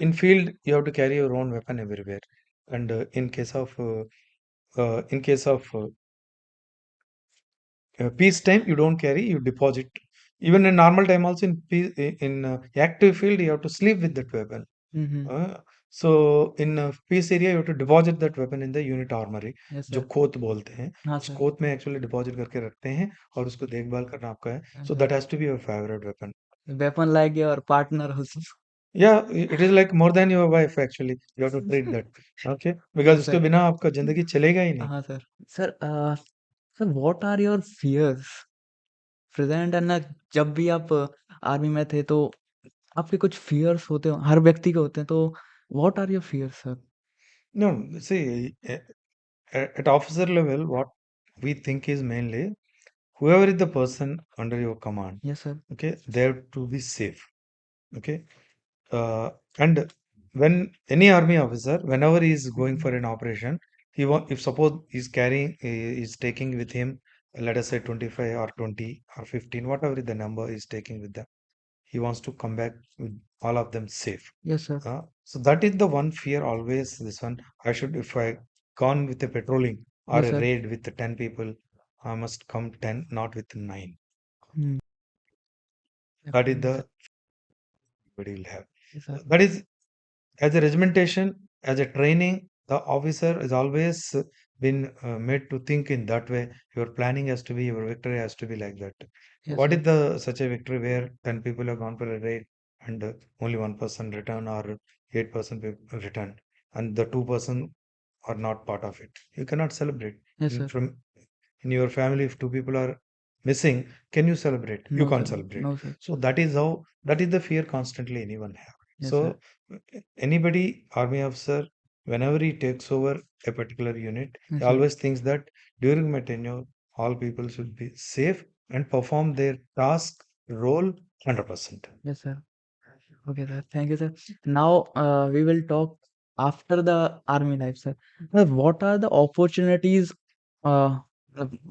In field, you have to carry your own weapon everywhere. And in case of peace time, you don't carry, you deposit. Even in normal time, also in peace, in active field, you have to sleep with that weapon. So in peace area, you have to deposit that weapon in the unit armory,
yes
जो
sir.
Khot बोलते हैं.
हाँ
उस
sir.
Khot में actually deposit करके रखते हैं, और उसको देखभाल करना आपका है.
Yes
So
sir.
that has to be your favorite weapon.
Weapon like your partner also.
Yeah, it is like more than your wife actually. You have to treat that. Okay, because
yes
उसके
sir.
बिना आपका जिंदगी चलेगा ही नहीं.
हाँ sir. Sir sir what are your fears present and जब भी आप आर्मी में थे तो आपके कुछ फियर्स होते हो, हर व्यक्ति के होते हैं, तो what are your fears sir?
No, see, at officer level, what we think is mainly whoever is the person under your command,
yes sir.
okay, they have to be safe. Okay, and when any army officer, whenever he is going for an operation, if suppose he's carrying, is taking with him, let us say 25 or 20 or 15, whatever the number is taking with them, he wants to come back with all of them safe.
Yes sir.
So that is the one fear always. This one, I should, if I gone with a patrolling or
yes
a
sir.
raid with the 10 people, I must come 10, not with 9.
Hmm.
That is
definitely sir.
the everybody will have.
Yes sir.
That is, as a regimentation, as a training, the officer is always been made to think in that way. Your planning has to be, your victory has to be like that.
Yes
What
sir.
is the such a victory where 10 people have gone for a raid, and only one person return, or 8% return, and the 2 person are not part of it, you cannot celebrate.
Yes,
In,
sir.
from in your family, if two people are missing, can you celebrate? You
No,
can't
sir.
celebrate.
No, sir.
So that is the fear constantly anyone have.
Yes, sir.
So anybody, army officer, whenever he takes over a particular unit, he
Yes, sir.
always thinks that during my tenure, all people should be safe and perform their task role 100%.
Yes, sir. Okay, sir. Thank you, sir. Now, we will talk after the army life, sir. What are the uh,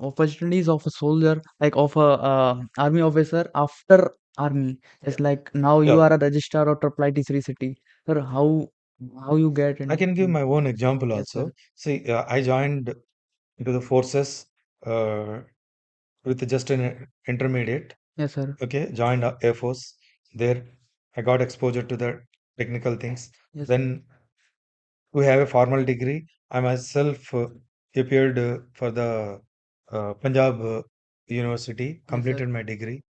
opportunities of a soldier, like of a army officer after army? It's like now you
Yeah,
are a registrar or triple IT city. Sir, how you get
I can give
into?
my own example
Yes, sir.
also. See, I joined into the forces uh, with just an intermediate.
Yes, sir.
Okay, joined Air Force. There, I got exposure to the technical things.
Yes, sir.
Then, to have a formal degree, I myself appeared for the Punjab University,
Yes, sir.
completed my degree.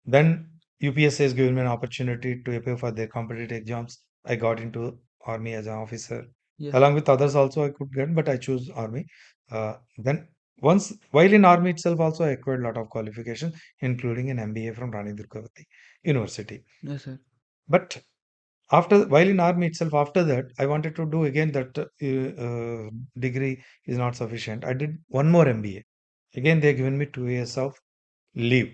Then UPSC has given me an opportunity to appear for their competitive exams. I got into army as an officer.
Yes,
Along
sir.
with others also I could get, but I chose army. Then once while in army itself also I acquired a lot of qualifications, including an MBA from Rani Durgavati University.
Yes, sir.
But after while in army itself, after that I wanted to do again that degree is not sufficient. I did one more MBA. Again they given me 2 years of leave.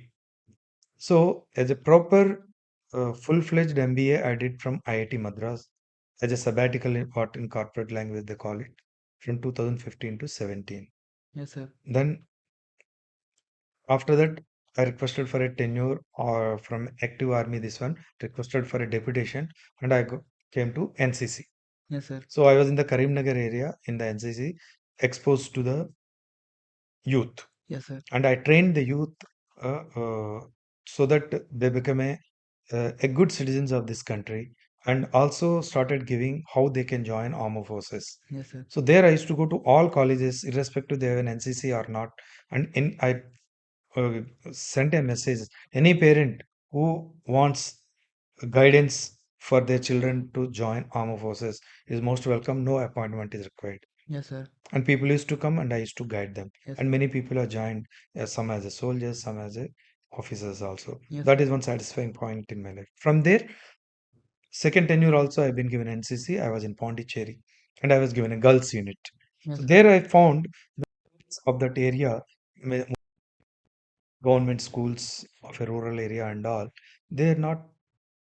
So, as a proper full-fledged MBA, I did from IIT Madras as a sabbatical in what in corporate language they call it from 2015 to 17.
Yes, sir.
Then after that, I requested for a tenure or from active army. This one requested for a deputation, and came to NCC.
Yes, sir.
So I was in the Karimnagar area in the NCC, exposed to the youth.
Yes, sir.
And I trained the youth so that they become a good citizens of this country, and also started giving how they can join armed forces.
Yes, sir.
So there I used to go to all colleges, irrespective they have an NCC or not, and I uh, sent a message. Any parent who wants guidance for their children to join armed forces is most welcome. No appointment is required,
Yes, sir.
and people used to come and I used to guide them,
Yes,
and
sir.
many people are joined, some as a soldiers, some as a officers also.
Yes,
That
sir.
is one satisfying point in my life. From there, second tenure also I've been given NCC. I was in Pondicherry and I was given a girls unit.
Yes,
So
sir.
there I found of that area, government schools of a rural area and all, they're not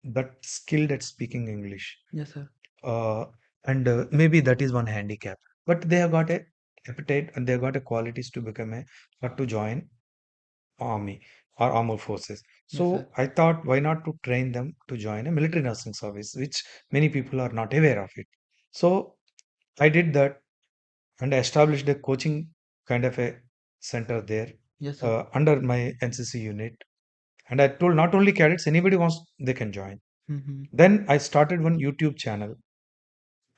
that skilled at speaking English.
Yes, sir.
uh, and maybe that is one handicap, but they have got a appetite and they have got a qualities to become a or to join army or armed forces.
Yes, sir.
So I thought, why not to train them to join a military nursing service, which many people are not aware of it. So I did that and I established a coaching kind of a center there
Yes, sir.
under my NCC unit. And I told not only cadets, anybody wants, they can join.
Mm-hmm.
Then I started one YouTube channel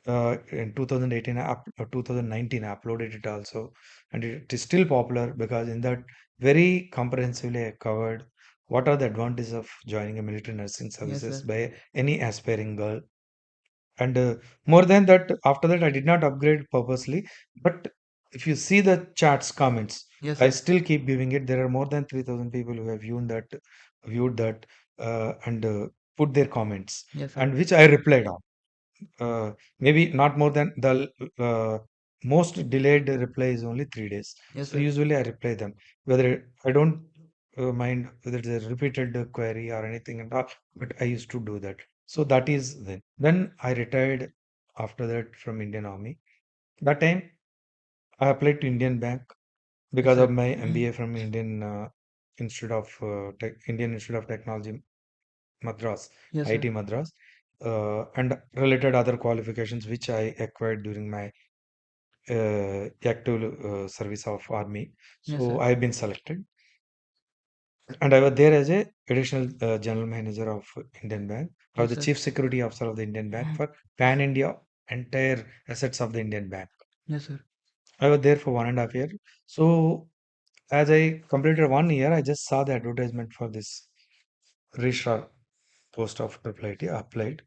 in 2018, 2019, I uploaded it also, and it is still popular because in that very comprehensively I covered what are the advantages of joining a military nursing
Yes,
services
sir.
by any aspiring girl. And more than that, after that, I did not upgrade purposely. But if you see the chats comments,
Yes,
I
sir.
still keep giving it. There are more than 3,000 people who have viewed that, and put their comments,
Yes, sir.
and which I replied on. Maybe not more than the most delayed reply is only 3 days.
Yes,
So
sir.
usually I reply them. Whether I don't mind whether it's a repeated query or anything and all, but I used to do that. So that is then. Then I retired after that from Indian Army. That time I applied to Indian Bank
Yes,
because of
sir.
my MBA from Indian Institute of Technology Madras,
Yes, sir.
IIT Madras, and related other qualifications which I acquired during my active service of army.
Yes,
So
sir.
I have been selected, and I was there as a additional general manager of Indian Bank. I was
Yes,
the
sir.
chief security officer of the Indian Bank for Pan India entire assets of the Indian Bank.
Yes, sir.
I was there for 1.5 years. So as I completed 1 year, I just saw the advertisement for this registrar post of IIIT. I applied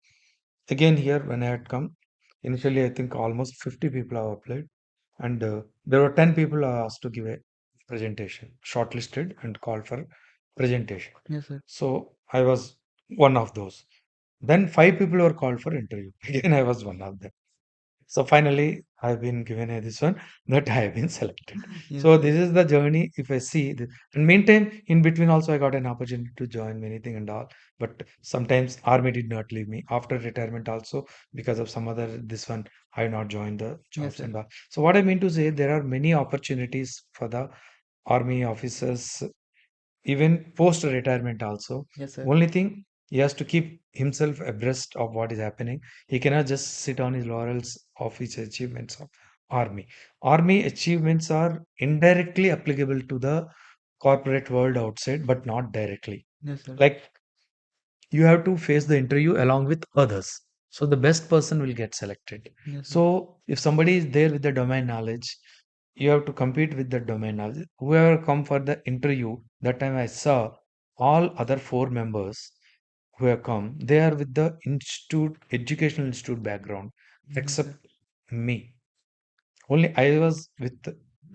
again here when I had come. Initially, I think almost 50 people have applied. and there were 10 people asked to give a presentation, shortlisted and called for presentation.
Yes, sir.
So I was one of those. Then 5 people were called for interview. Again, I was one of them. So finally, I've been given a this one that I have been selected.
Yes,
So
sir.
this is the journey. If I see, and meantime, in between also I got an opportunity to join many things and all. But sometimes army did not leave me after retirement also because of some other this one. I have not joined the
Yes,
jobs
sir.
and all. So what I mean to say, there are many opportunities for the army officers even post retirement also.
Yes, sir.
Only thing, he has to keep himself abreast of what is happening. He cannot just sit on his laurels of his achievements of army. Army achievements are indirectly applicable to the corporate world outside, but not directly.
Yes, sir.
Like, you have to face the interview along with others, so the best person will get selected.
Yes, sir.
So if somebody is there with the domain knowledge, you have to compete with the domain knowledge. Whoever come for the interview, that time I saw all other 4 members who have come, they are with the institute, educational institute background,
Yes, sir.
except me. Only I was with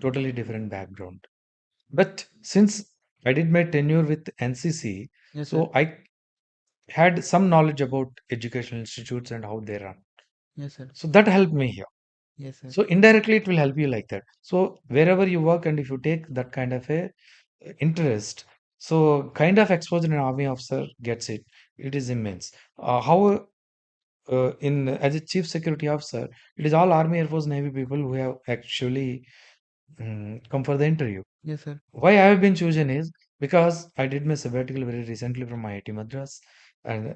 totally different background. But since I did my tenure with NCC,
Yes, sir.
so I had some knowledge about educational institutes and how they run.
Yes, sir.
So that helped me here.
Yes, sir.
So indirectly, it will help you like that. So wherever you work, and if you take that kind of a interest, so kind of exposure an army officer gets it. It is immense. How in as a chief security officer, it is all army, air force, navy people who have actually come for the interview.
Yes, sir.
Why I have been chosen is because I did my sabbatical very recently from IIT Madras, and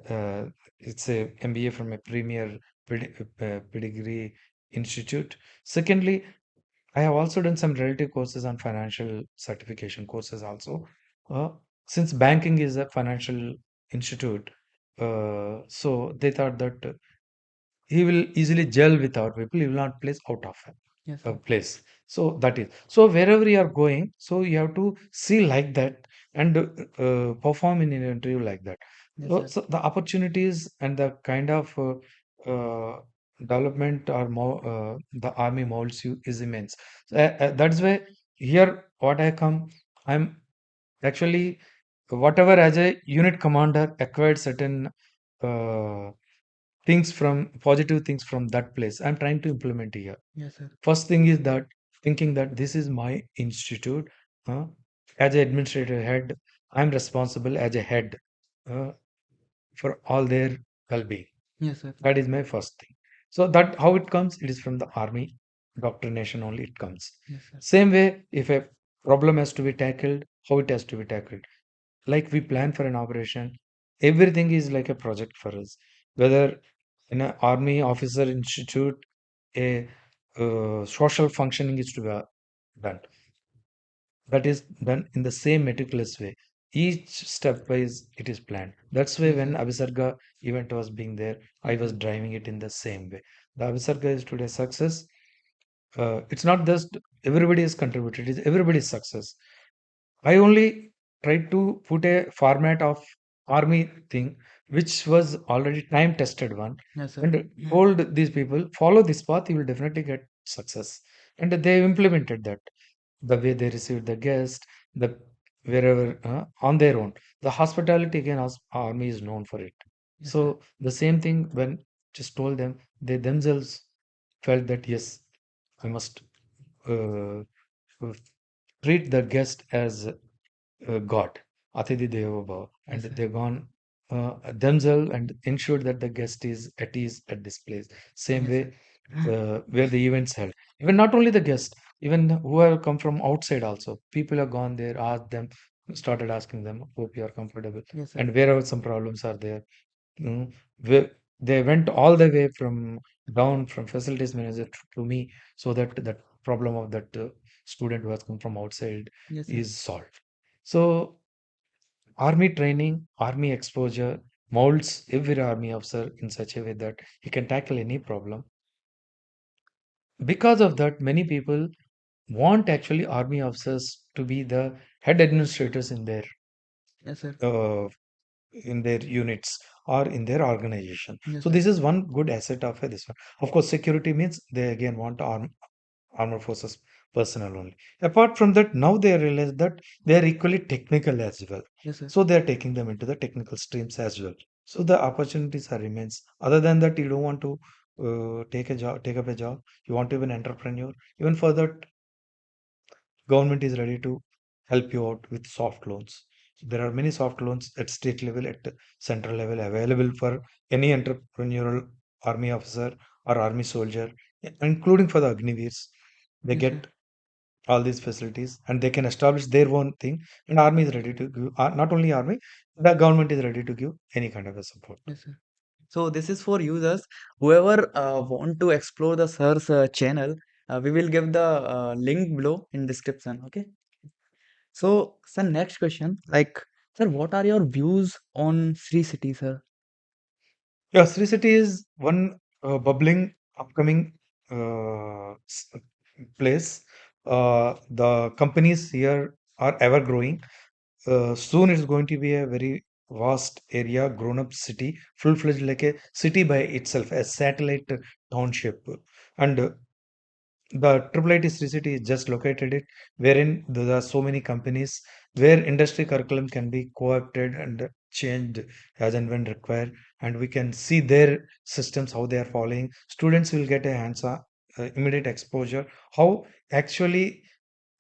it's a MBA from a premier pedigree institute. Secondly, I have also done some relative courses on financial certification courses also. Uh, since banking is a financial institute, so they thought that he will easily gel with our people. He will not place out of
Yes,
a
sir.
place. So that is so wherever you are going, so you have to see like that and perform in an interview like that.
Yes,
So,
sir.
so the opportunities and the kind of development or more the army molds you is immense. So, that's why here what I come, I'm actually whatever as a unit commander acquired certain uh, things from positive things from that place. I'm trying to implement here.
Yes, sir.
First thing is that thinking that this is my institute. uh, as an administrator head, I'm responsible as a head uh, for all their well-being.
Yes, sir.
That is my first thing. So that how it comes, it is from the army doctrination only it comes.
Yes, sir.
Same way, if a problem has to be tackled, how it has to be tackled. Like we plan for an operation, everything is like a project for us. Whether in an army officer institute, a social functioning is to be done. That is done in the same meticulous way. Each stepwise it is planned. That's why
Yes,
when
sir.
Abhisarga event was being there, I
Yes,
was
sir.
driving it in the same way. The Abhisarga is today success. It's not just everybody has contributed, it's everybody's success. I only tried to put a format of army thing, which was already time tested one,
Yes, sir.
and told these people, follow this path, you will definitely get success. And they implemented that. The way they received the guest, the wherever on their own. The hospitality again, army is known for it.
Yes, sir.
So the same thing when just told them, they themselves felt that yes, I must uh, treat the guest as God, Atithi Deva Bhava, and
Yes, sir.
they've gone themselves and ensured that the guest is at ease at this place. Same
Yes, sir.
way where the events held. Even not only the guest, even who have come from outside also. People have gone there, asked them, started asking them, hope you are comfortable.
Yes, sir.
And wherever some problems are there, mm, where they went all the way from down from facilities manager to me, so that that problem of that student who has come from outside
Yes, sir.
is solved. So army training, army exposure molds every army officer in such a way that he can tackle any problem. Because of that, many people want actually army officers to be the head administrators
Yes, sir.
uh, in their units or in their organization.
Yes,
So
sir.
this is one good asset of this one. Of course, security means they again want armed forces personnel only. Apart from that, now they realize that they are equally technical as well.
Yes, sir.
So they are taking them into the technical streams as well. So the opportunities are immense. Other than that, you don't want to take a job, take up a job. You want to be an entrepreneur. Even for that, government is ready to help you out with soft loans. So there are many soft loans at state level, at central level available for any entrepreneurial army officer or army soldier, including for the Agniveers. They
Yes, sir.
get all these facilities and they can establish their own thing. And army is ready to give, not only army, the government is ready to give any kind of a support.
Yes, sir. So this is for users. Whoever want to explore the sir's channel, we will give the link below in description. Okay. So, sir, next question. Like, sir, what are your views on Sri City, sir?
Yeah, Sri City is one bubbling, upcoming uh, s- place. The companies here are ever growing. Soon it's going to be a very vast area, grown-up city, full-fledged like a city by itself, a satellite township. And the IIIT Sri City is just located it, wherein there are so many companies where industry curriculum can be co-opted and changed as and when required, and we can see their systems how they are following. Students will get a hands-on, immediate exposure how actually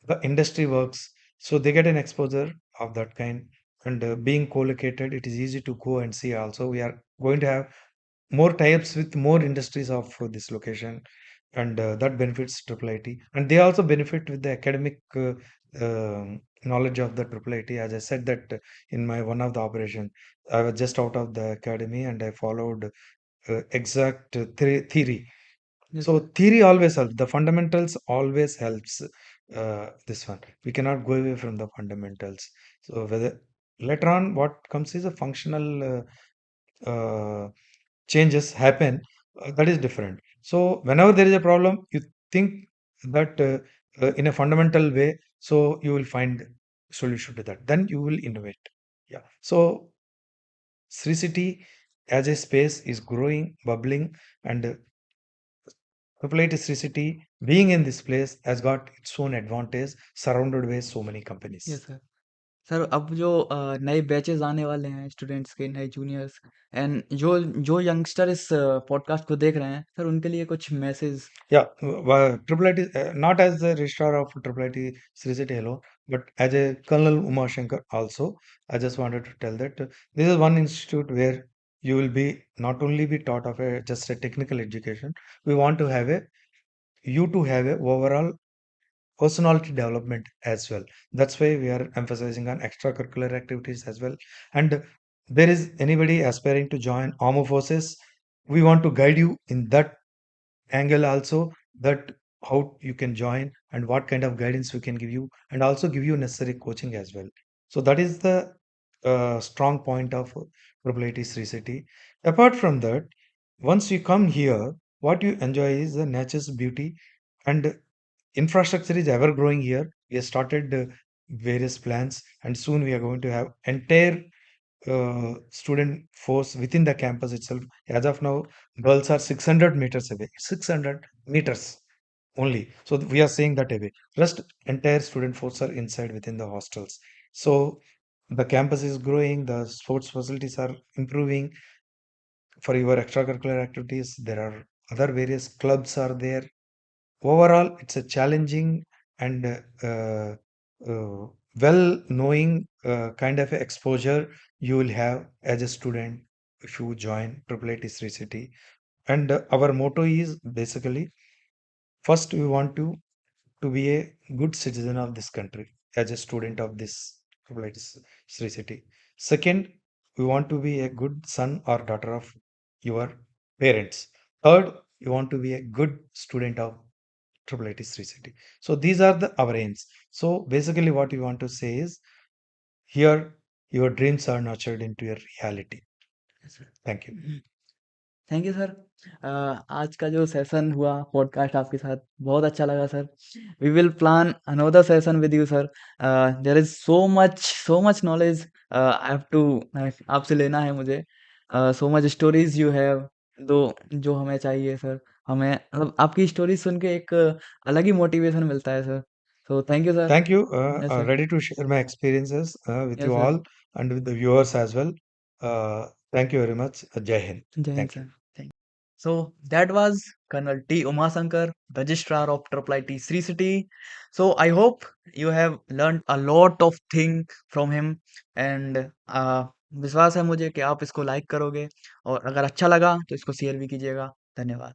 the industry works, so they get an exposure of that kind. And being co-located, it is easy to go and see. Also, we are going to have more tie-ups with more industries of this location, and that benefits IIIT, and they also benefit with the academic knowledge of the IIIT. As I said that in my one of the operation, I was just out of the academy and I followed exact theory.
Yes,
So
sir.
theory always helps. The fundamentals always helps. This one we cannot go away from the fundamentals. So whether later on what comes is a functional changes happen, that is different. So whenever there is a problem, you think that in a fundamental way, so you will find solution to that. Then you will innovate. Yeah. So Sri City as a space is growing, bubbling, and Populate Sri City being in this place has got its own advantage, surrounded by so many
Yes,
companies.
sir. Sir अब जो नए batches आने वाले हैं students के नए juniors and जो जो यंगस्टर इस पॉडकास्ट को देख रहे हैं सर उनके लिए कुछ message
Yeah, Triple IT, not as the registrar of Triple IT Sri City alone, but as a Colonel Umashankar also, I just wanted to tell that this is one institute where you will be not only be taught of a just a technical education. We want to have a you to have a overall personality development as well. That's why we are emphasizing on extracurricular activities as well. And there is anybody aspiring to join armed forces, we want to guide you in that angle also, that how you can join and what kind of guidance we can give you, and also give you necessary coaching as well. So that is the strong point of IIIT Sri City. Apart from that, once you come here, what you enjoy is the nature's beauty, and infrastructure is ever growing here. We have started various plans, and soon we are going to have entire student force within the campus itself. As of now, girls are 600 meters away. 600 meters only. So we are saying that away. Rest entire student force are inside within the hostels. So the campus is growing. The sports facilities are improving. For your extracurricular activities, there are other various clubs are there. Overall, it's a challenging and well knowing kind of exposure you will have as a student if you join IIIT Sri City. And our motto is basically, first we want to be a good citizen of this country as a student of this IIIT Sri City. Second, we want to be a good son or daughter of your parents. Third, you want to be a good student of IIIT Sri City. So these are the our aims. So basically, what we want to say is here your dreams are nurtured into your reality. Thank you.
Thank you sir आज का जो session हुआ podcast आपके साथ बहुत अच्छा लगा sir we will plan another session with you sir there is so much knowledge I have to आपसे लेना है मुझे so much stories you have दो जो हमें चाहिए सर हमें मतलब आपकी स्टोरी सुन के एक अलग ही मोटिवेशन मिलता है सर। तो thank you sir.
Thank you.
Yes sir.
Ready to share my experiences with
yes
you
sir.
all and with the viewers as well. Thank you very much. Jai Hind.
जय Hind
Thank you.
Sir. Thank So that was Colonel T. Umasankar, Registrar of IIIT Sri City. So I hope you have learned a lot of things from him and विश्वास है मुझे कि आप इसको like करोगे और अगर अच्छा लगा तो इसको शेयर भी कीजिएगा। धन्यवाद।